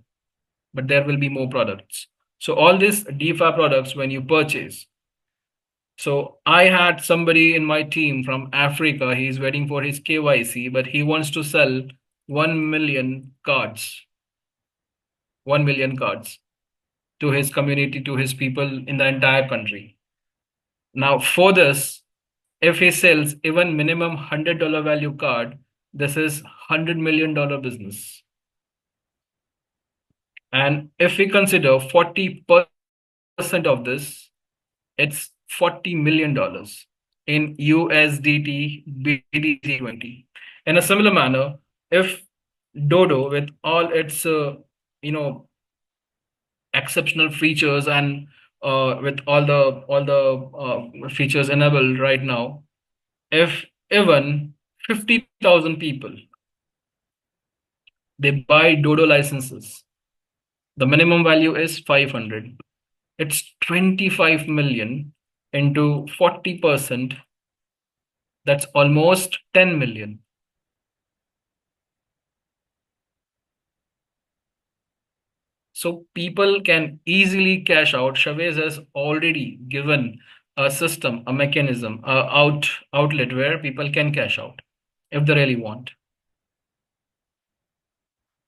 but there will be more products. So all these DeFi products, when you purchase, so I had somebody in my team from Africa, he's waiting for his KYC, but he wants to sell 1 million cards, 1 million cards to his community, to his people in the entire country. Now, for this, if he sells even minimum $100 value card, this is $100 million business. And if we consider 40% of this, it's $40 million in USDT BTC20. In a similar manner, if Dodo, with all its exceptional features and with all the features enabled right now, if even 50,000 people they buy Dodo licenses, the minimum value is 500. It's 25 million into 40%. That's almost 10 million. So people can easily cash out. Chavez has already given a system, a mechanism, a outlet where people can cash out if they really want.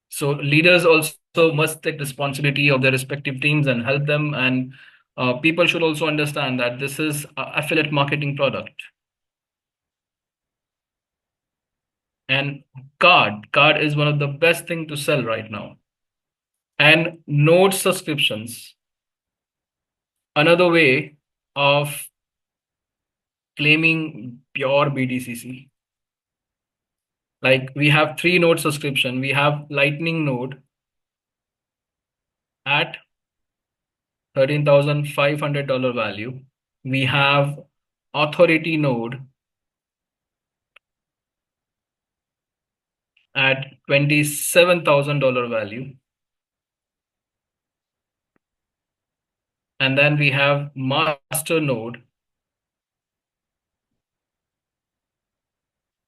So leaders also must take responsibility of their respective teams and help them. And people should also understand that this is an affiliate marketing product. And card is one of the best thing to sell right now. And node subscriptions, another way of claiming pure BTCC. Like we have 3 node subscription. We have Lightning node at $13,500 value. We have Authority node at $27,000 value. And then we have Master node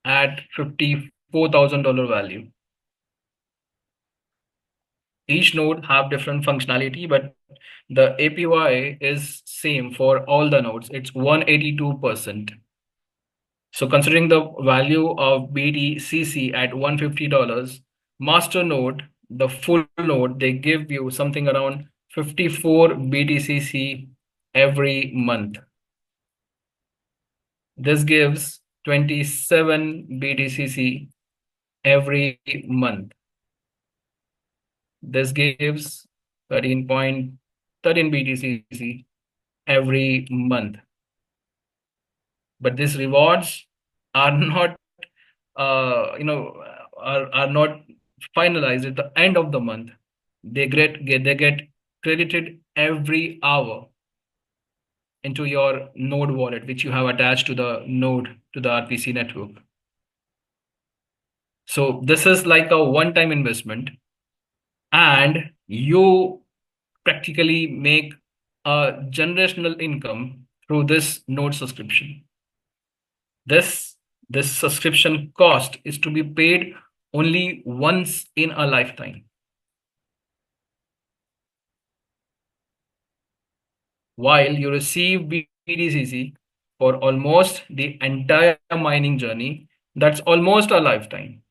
at $54,000 value. Each node have different functionality, but the APY is same for all the nodes. It's 182%. So considering the value of BTCC at $150, master node, the full node, they give you something around 54 BTCC every month. This gives 27 BTCC every month. This gives 13.13 BTCC every month. But these rewards are not, are not finalized at the end of the month. They get credited every hour into your node wallet, which you have attached to the node to the RPC network. So this is like a one-time investment, and you practically make a generational income through this node subscription. This subscription cost is to be paid only once in a lifetime. While you receive BTCC for almost the entire mining journey, that's almost a lifetime,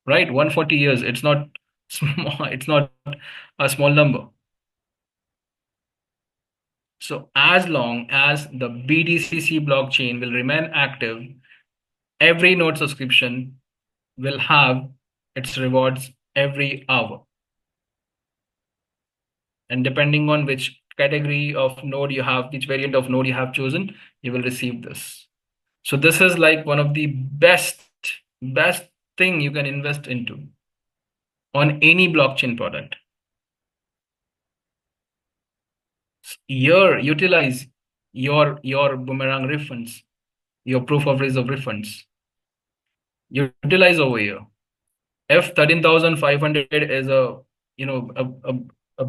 right? 140 years. It's not small. It's not a small number. So as long as the BTCC blockchain will remain active, every node subscription will have its rewards every hour. And depending on which category of node you have, which variant of node you have chosen, you will receive this. So this is like one of the best thing you can invest into on any blockchain product. Utilize your boomerang refunds, your proof of reserve refunds. Utilize over here. If 13,500 is a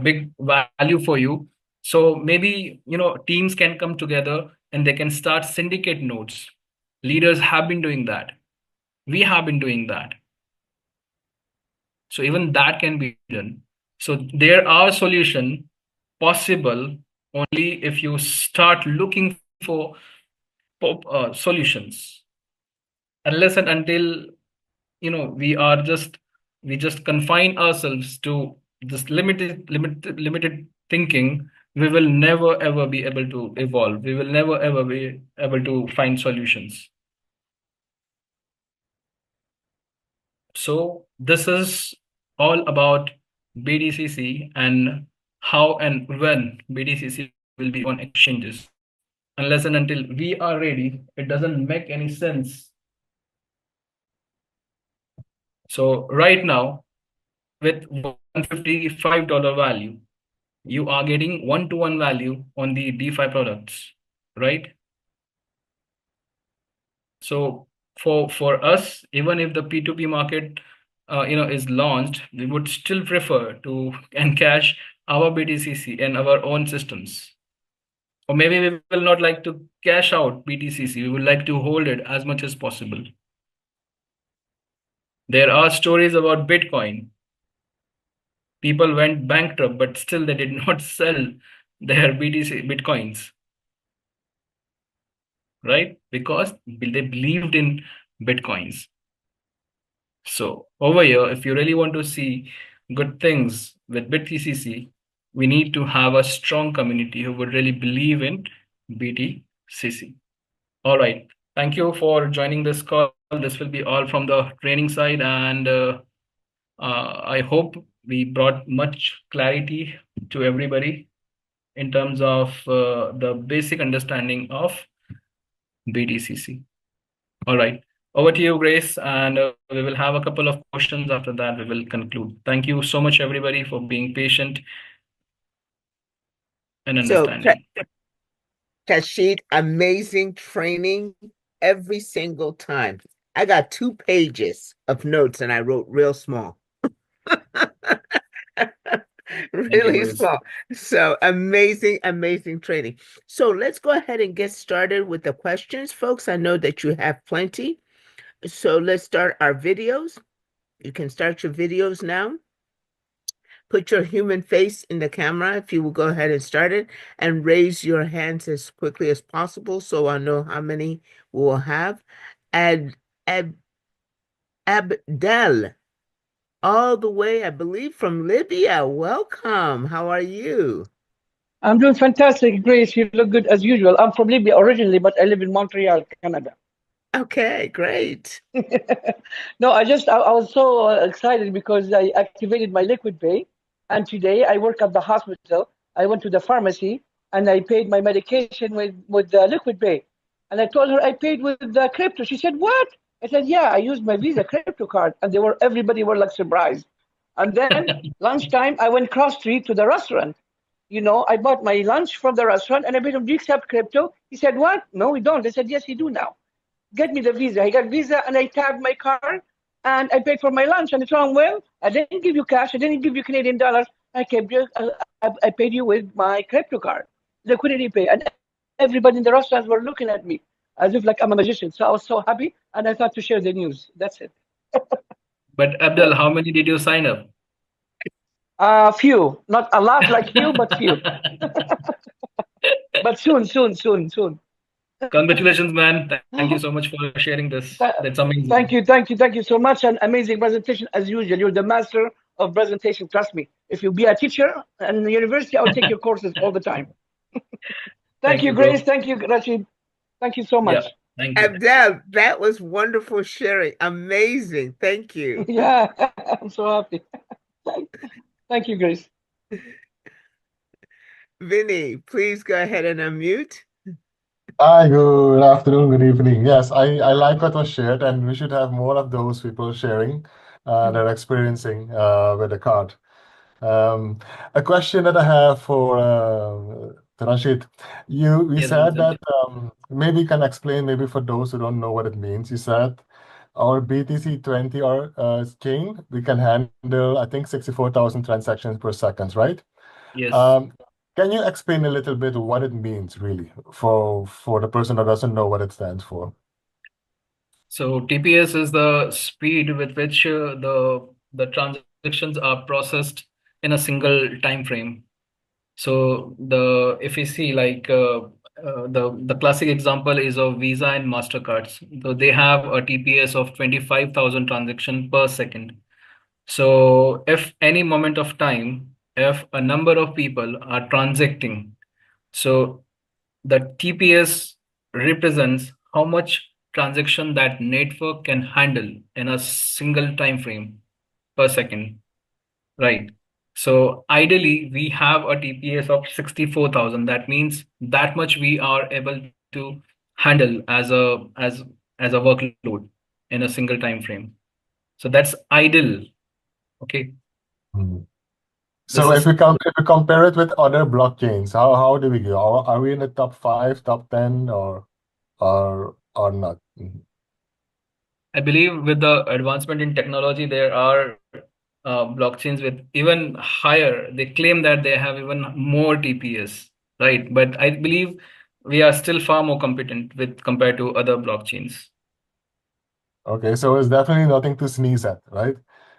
big value for you, so maybe teams can come together and they can start syndicate nodes. Leaders have been doing that. We have been doing that. So even that can be done. So there are solutions possible only if you start looking for solutions. Unless and until we just confine ourselves to this limited thinking, we will never ever be able to evolve. We will never ever be able to find solutions. So this is all about BTCC and how and when BTCC will be on exchanges. Unless and until we are ready, it doesn't make any sense. So right now, with $155 value, you are getting 1-to-1 value on the DeFi products, right? So for us, even if the P2P market is launched, we would still prefer to encash our BTCC and our own systems. Or maybe we will not like to cash out BTCC. We would like to hold it as much as possible. There are stories about Bitcoin. People went bankrupt, but still they did not sell their BTC Bitcoins, right? Because they believed in Bitcoins. So over here, if you really want to see good things with BTCC, we need to have a strong community who would really believe in BTCC. All right. Thank you for joining this call. This will be all from the training side, and I hope we brought much clarity to everybody in terms of the basic understanding of BTCC. All right. Over to you, Grace, and we will have a couple of questions. After that, we will conclude. Thank you so much, everybody, for being patient and understanding. Trashit, amazing training every single time. I got 2 pages of notes and I wrote real small. Really small. So amazing, amazing training. So let's go ahead and get started with the questions, folks. I know that you have plenty. So let's start our videos. You can start your videos now. Put your human face in the camera if you will go ahead and start it, and raise your hands as quickly as possible so I know how many we will have. Abdel, all the way, I believe, from Libya. Welcome. How are you? I'm doing fantastic, Grace. You look good as usual. I'm from Libya originally, but I live in Montreal, Canada. Okay, great. No, I was so excited because I activated my Liquid Pay, and today I work at the hospital. I went to the pharmacy and I paid my medication with the Liquid Pay, and I told her I paid with the crypto. She said, "What?" I said, "Yeah, I used my Visa crypto card," and everybody were like surprised. And then lunchtime, I went cross street to the restaurant. I bought my lunch from the restaurant and I paid him, "Do you accept crypto?" He said, "What? No, we don't." I said, "Yes, you do now. Get me the Visa." I got Visa and I tagged my card and I paid for my lunch. And I told him, "Well, I didn't give you cash. I didn't give you Canadian dollars. I paid you with my crypto card, liquidity pay." And everybody in the restaurants were looking at me as if like I'm a magician. So I was so happy and I thought to share the news. That's it. But Abdul, how many did you sign up? Few, not a lot like you, but few. But soon. Congratulations, man. Thank you so much for sharing this. That's amazing. Thank you so much. An amazing presentation as usual. You're the master of presentation. Trust me. If you be a teacher in the university, I'll take your courses all the time. Thank Thank you, you, bro. Grace. Thank you, Rashid. Thank you so Yeah, much. thank you. And Deb, that was wonderful sharing. Amazing. Thank you. Yeah, I'm so happy. Thank you, Grace. Vinny, please go ahead and unmute. Hi, good afternoon, good evening. Yes, I like what was shared, and we should have more of those people sharing their experiencing with the card. Um, a question that I have for Trashit. You Yes, said Vincent. that maybe you can explain, maybe for those who don't know what it means. You said our BTC20 or chain, we can handle, I think, 64,000 transactions per second, right? Yes. Um, can you explain a little bit what it means really for the person that doesn't know what it stands for? So TPS is the speed with which the transactions are processed in a single time frame. So the if we see like the classic example is of Visa and Mastercards. So they have a TPS of 25,000 transactions per second. So if any moment of time, if a number of people are transacting, so the TPS represents how much transaction that network can handle in a single time frame per second, right? So ideally, we have a TPS of 64,000. That means that much we are able to handle as a workload in a single time frame. So that's ideal. Okay. Hmm. This So is, if we compare it with other blockchains, how do we go? Are we in the top five, top 10, or not? Mhm. I believe with the advancement in technology, there are blockchains with even higher. They claim that they have even more TPS, right? But I believe we are still far more competent with compared to other blockchains. Okay, so it's definitely nothing to sneeze at, right?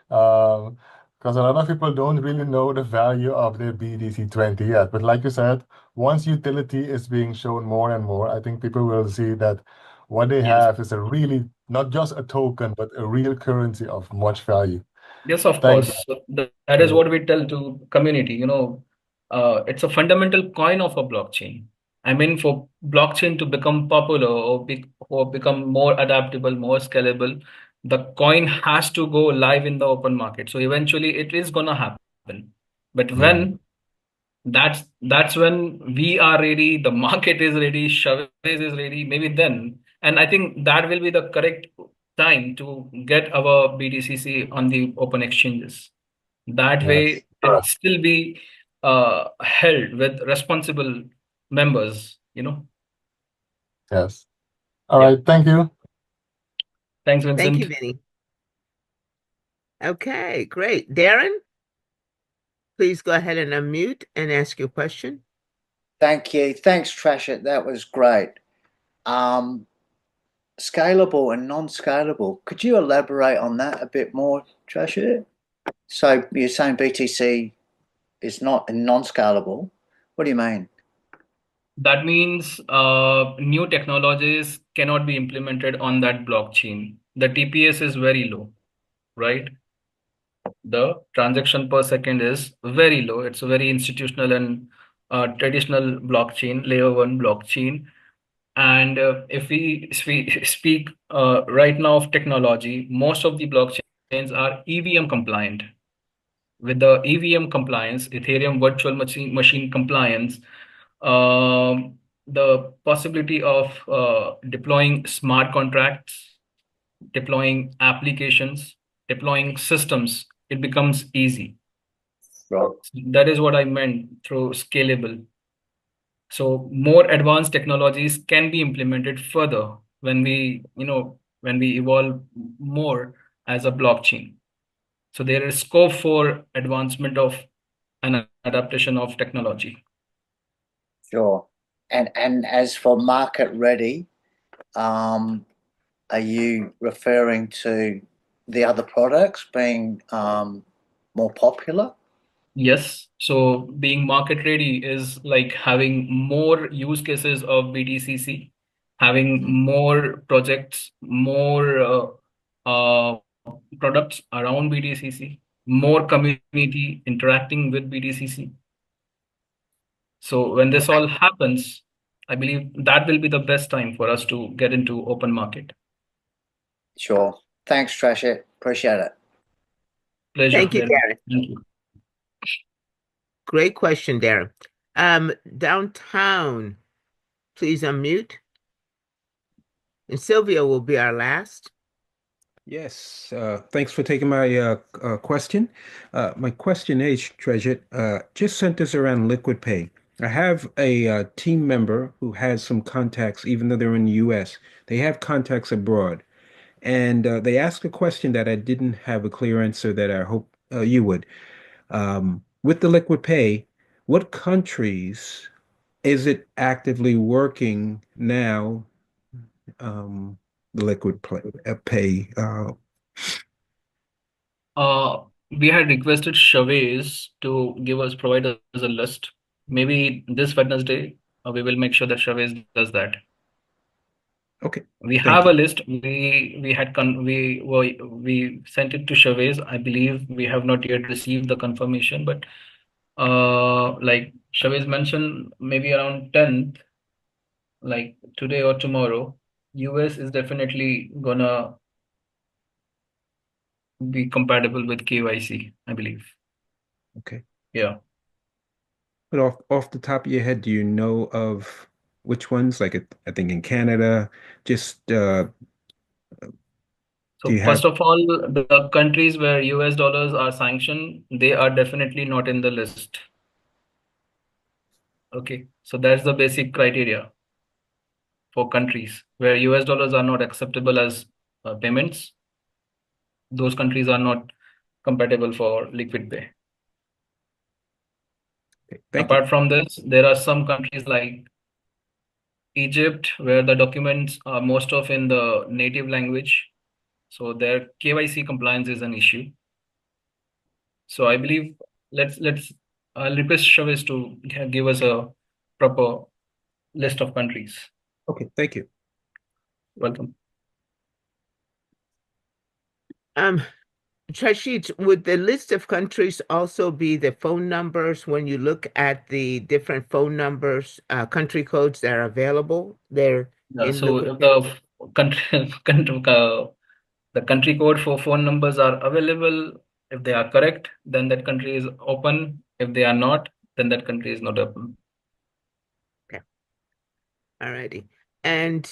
Because a lot of people don't really know the value of their BTC20 yet. But like you said, once utility is being shown more and more, I think people will see that what they Yes. have is a really, not just a token, but a real currency of much value. Yes, of Thank course. So that is you. what we tell to community. It's a fundamental coin of a blockchain. I mean, for blockchain to become popular or become more adaptable, more scalable, the coin has to go live in the open market. So eventually, it is gonna happen. But when Mhm. that's when we are ready, the market is ready, Chavez is ready, maybe then. And I think that will be the correct time to get our BTCC on the open exchanges. That Yes, way, it still be held with responsible members. yes. All Yeah. right, thank you. Thanks, Thank you, Vincent. Vinny. Okay, great. Darren, please go ahead and unmute and ask your question. Thank you. Thanks, Trashit. That was great. Scalable and non-scalable. Could you elaborate on that a bit more, Trashit? So you're saying BTC is not non-scalable. What do you mean? That means new technologies cannot be implemented on that blockchain. The TPS is very low, right? The transaction per second is very low. It's a very institutional and traditional blockchain, layer one blockchain. And if we speak right now of technology, most of the blockchains are EVM compliant. With the EVM compliance, Ethereum virtual machine compliance, the possibility of deploying smart contracts, deploying applications, deploying systems, it becomes easy. Right. That is what I meant through scalable. So more advanced technologies can be implemented further when we evolve more as a blockchain. So there is scope for advancement of an adaptation of technology. Sure. And as for market ready, are you referring to the other products being more popular? Yes. So being market ready is like having more use cases of BTCC, having more projects, more products around BTCC, more community interacting with BTCC. So when this all happens, I believe that will be the best time for us to get into open market. Sure. Thanks, Trashit. Appreciate it. Pleasure. Thank you, Darren. Thank you. Great question, Darren. Downtown, please unmute. And Sylvia will be our last. Yes, thanks for taking my question. My question is, Trashit, just centers around liquid pay. I have a team member who has some contacts, even though they're in the US. They have contacts abroad. And they asked a question that I didn't have a clear answer that I hope you would. With the liquid pay, what countries is it actively working now? The liquid pay. We had requested Chavez to provide us a list. Maybe this Wednesday, we will make sure that Chavez does that. Okay. We Thank have you. a list. We sent it to Chavez. I believe we have not yet received the confirmation, but like Chavez mentioned, maybe around 10th, like today or tomorrow, US is definitely gonna be compatible with KYC, I believe. Okay. Yeah. But off the top of your head, do you know of which ones? Like I think in Canada, just So do you first have? of all, the countries where US dollars are sanctioned, they are definitely not in the list. Okay, so that's the basic criteria for countries where US dollars are not acceptable as payments. Those countries are not compatible for liquid pay. Okay, thank you. Apart from this, there are some countries like Egypt where the documents are most of in the native language, so their KYC compliance is an issue. So I believe I'll request Chavez to give us a proper list of countries. Okay, thank you. Welcome. Trashit, would the list of countries also be the phone numbers when you look at the different phone numbers, country codes that are available there Yeah, in so liquid? if the the country code for phone numbers are available, if they are correct, then that country is open. If they are not, then that country is not open. Okay. All righty. And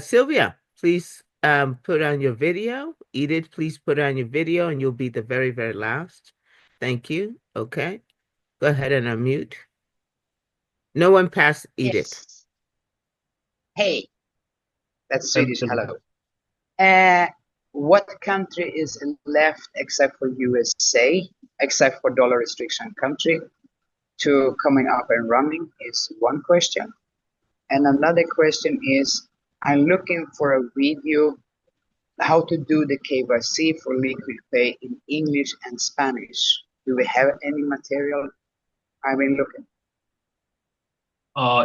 Sylvia, please put on your video. Edith, please put on your video and you'll be the very, very last. Thank you. Okay. Go ahead and unmute. No one past Edith. Yes. Hey, that's Hello, Swedish. Sylvia. Hello. What country is left except for USA, except for dollar restriction country, to coming up and running is one question. And another question is, I'm looking for a video how to do the KYC for liquid pay in English and Spanish. Do we have any material? I've been looking.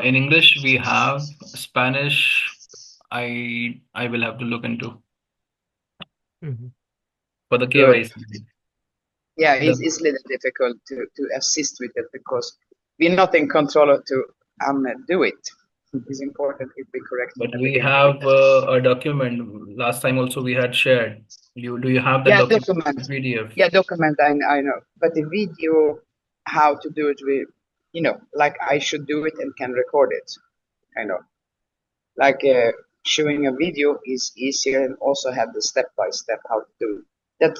In English, we have. Spanish, I will have to look into for the Good. KYC. Yeah, it's a little difficult to assist with it because we're not in control to do it. It's important to be correct. But we have a document. Last time also we had shared. Do you have the document PDF? Yeah, document. I know, but the video, how to do it with, like I should do it and can record it. I know, like showing a video is easier and also have the step by step how to do it. That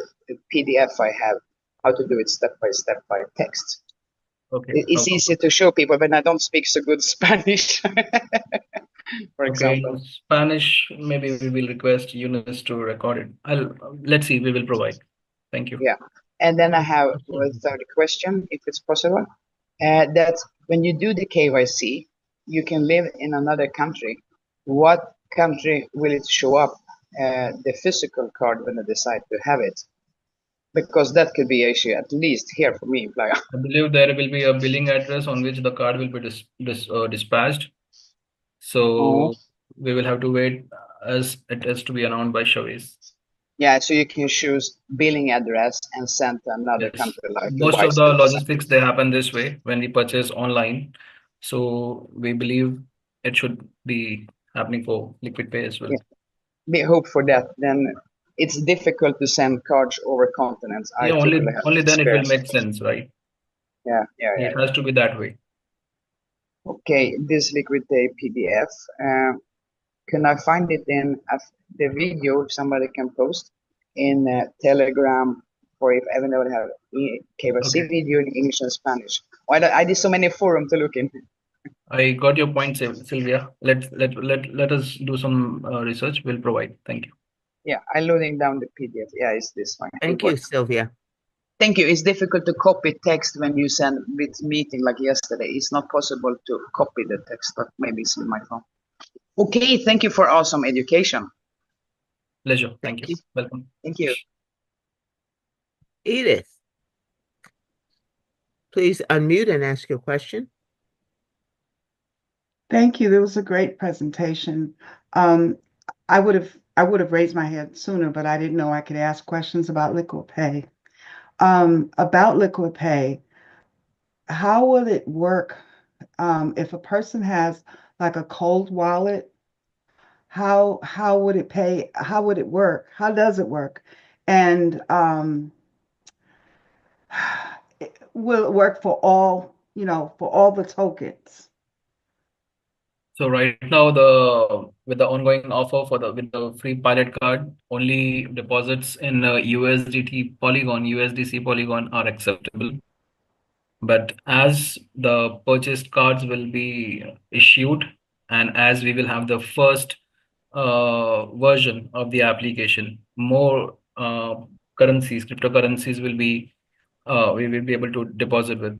PDF I have how to do it step by text. Okay. It's easy to show people when I don't speak so good Spanish. For example. In Spanish, maybe we will request Eunice to record it. Let's see, we will provide. Thank you. Yeah. And then I have a third question, if it's possible. That when you do the KYC, you can live in another country. What country will it show up the physical card when I decide to have it? Because that could be an issue, at least here for me. Like, I believe there will be a billing address on which the card will be dispatched. So we will have to wait as it has to be announced by Chavez. Yeah, so you can choose billing address and send to another country. Like most of the logistics, they happen this way when we purchase online. So we believe it should be happening for liquid pay as well. Yeah. We hope for that. Then it's difficult to send cards over continents. I Yeah, totally have only then it will experience. make sense, right? Yeah. It has to be that way. Okay, this liquid pay PDF. Can I find it in the video somebody can post in Telegram, or if everyone have KYC Okay. video in English and Spanish? Why I did so many forums to look in. I got your point, Sylvia. Let us do some research. We'll provide. Thank you. Yeah, I'm loading down the PDF. Yeah, it's this one. Thank you, Sylvia. Thank you. It's difficult to copy text when you send with meeting like yesterday. It's not possible to copy the text, but maybe it's in my phone. Okay, thank you for awesome education. Pleasure. Thank you. Welcome. Thank you. Edith, please unmute and ask your question. Thank you. That was a great presentation. I would have raised my hand sooner, but I didn't know I could ask questions about liquid pay. About liquid pay, how will it work if a person has like a cold wallet? How would it pay? How would it work? How does it work? And will it work for all, for all the tokens? So right now, with the ongoing offer with the free pilot card, only deposits in USDT Polygon, USDC Polygon are acceptable. But as the purchased cards will be issued, and as we will have the first version of the application, more cryptocurrencies will be we will be able to deposit with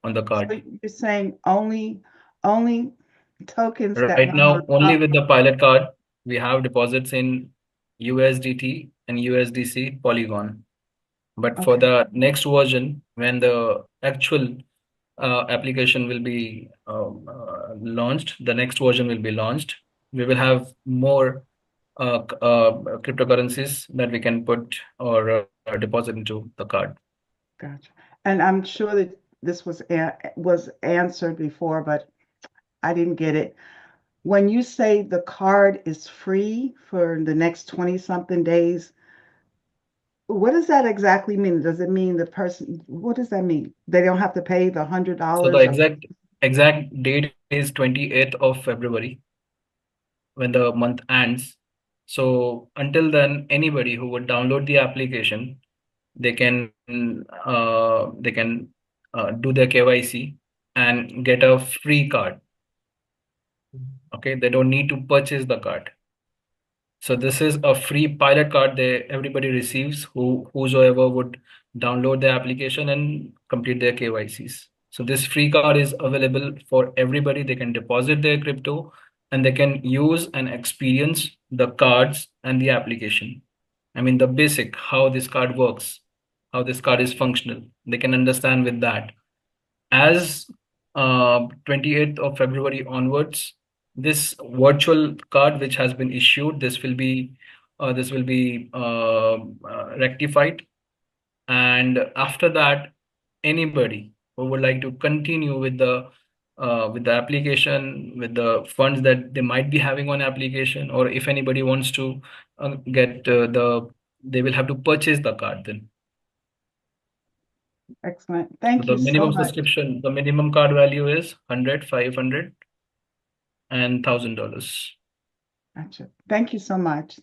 on the card. So you're saying only tokens that Right now, only with the pilot card, we have deposits in USDT and USDC Polygon. But for the next version, when the actual application will be launched, the next version will be launched, we will have more cryptocurrencies that we can put or deposit into the card. Gotcha. And I'm sure that this was answered before, but I didn't get it. When you say the card is free for the next 20-something days, what does that exactly mean? Does it mean what does that mean? They don't have to pay the $100? So the exact date is 28th of February when the month ends. So until then, anybody who would download the application, they can do their KYC and get a free card. Okay, they don't need to purchase the card. So this is a free pilot card everybody receives whosoever would download the application and complete their KYCs. So this free card is available for everybody. They can deposit their crypto and they can use and experience the cards and the application. I mean, the basic, how this card works, how this card is functional. They can understand with that. As 28th of February onwards, this virtual card which has been issued, this will be rectified, and after that, anybody who would like to continue with the application, with the funds that they might be having on application, or if anybody wants to get they will have to purchase the card then. Excellent. Thank So you the minimum so much. subscription, the minimum card value is 100, 500, and $1,000. Gotcha. Thank you so much.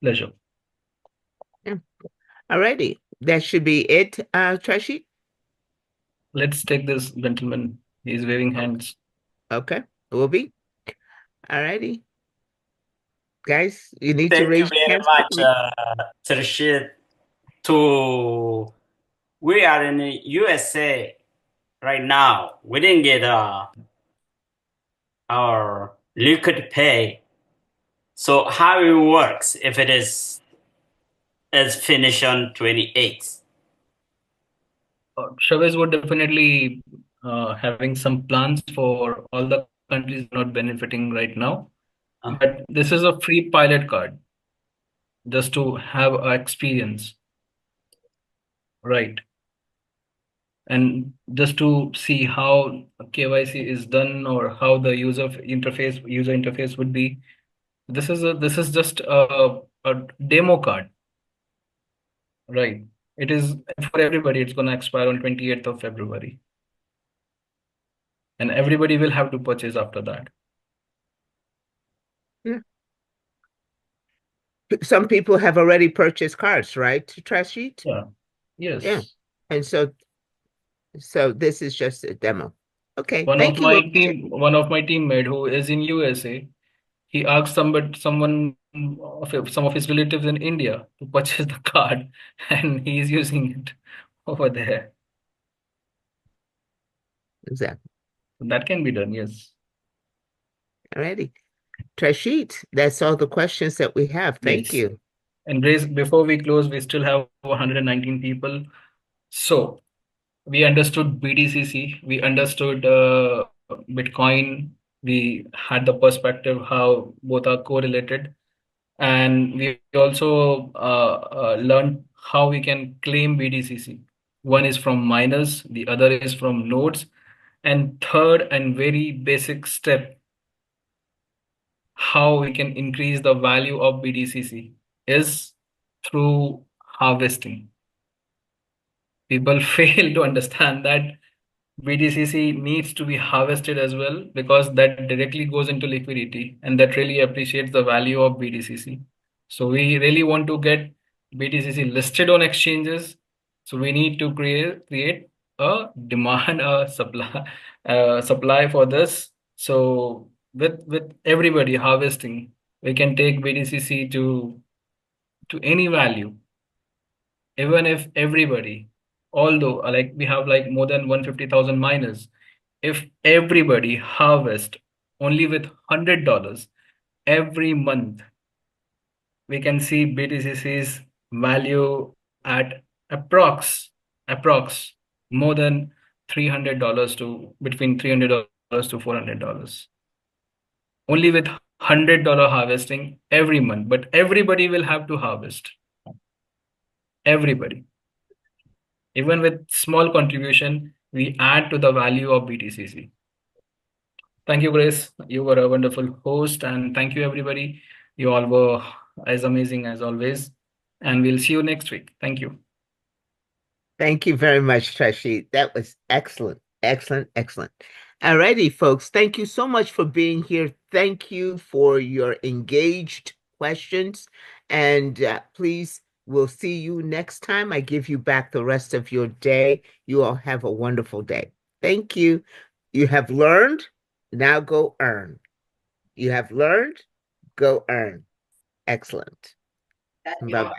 Pleasure. Yeah. Alrighty, that should be it, Trashit. Let's take this gentleman. He's waving hands. Okay, will be. Alrighty. Guys, you need to raise your hands. Thank you very much, Trashit. We are in the USA right now. We didn't get our liquid pay. So how it works if it is finished on 28th? Chavez would definitely having some plans for all the countries not benefiting right now. But this is a free pilot card just to have an experience. Right. And just to see how KYC is done or how the user interface would be. This is just a demo card, right? It is for everybody. It's going to expire on 28th of February, and everybody will have to purchase after that. Yeah. Some people have already purchased cards, right? Trashit? Yeah. Yes. Yeah. And so this is just a demo. Okay. One Thank of you. my teammate who is in USA, he asked someone some of his relatives in India to purchase the card, and he is using it over there. Exactly. That can be done, yes. Alrighty. Trashit, that's all the questions that we have. Thank Yes. you. And Grace, before we close, we still have 119 people. So we understood BTCC, we understood Bitcoin, we had the perspective how both are correlated, and we also learned how we can claim BTCC. One is from miners, the other is from nodes, and third and very basic step, how we can increase the value of BTCC is through harvesting. People fail to understand that BTCC needs to be harvested as well, because that directly goes into liquidity and that really appreciates the value of BTCC. So we really want to get BTCC listed on exchanges. So we need to create a demand, a supply for this. So with everybody harvesting, we can take BTCC to any value, even if everybody, although like we have like more than 150,000 miners, if everybody harvest only with $100 every month, we can see BTCC's value at approx more than $300 to between $300 to $400. Only with $100 harvesting every month, but everybody will have to harvest. Everybody. Even with small contribution, we add to the value of BTCC. Thank you, Grace. You were a wonderful host, and thank you, everybody. You all were as amazing as always. And we'll see you next week. Thank you. Thank you very much, Trashit. That was excellent, excellent, excellent. Alrighty, folks. Thank you so much for being here. Thank you for your engaged questions. And please, we'll see you next time. I give you back the rest of your day. You all have a wonderful day. Thank you. You have learned. Now go earn. You have learned. Go earn. Excellent. Bye-bye.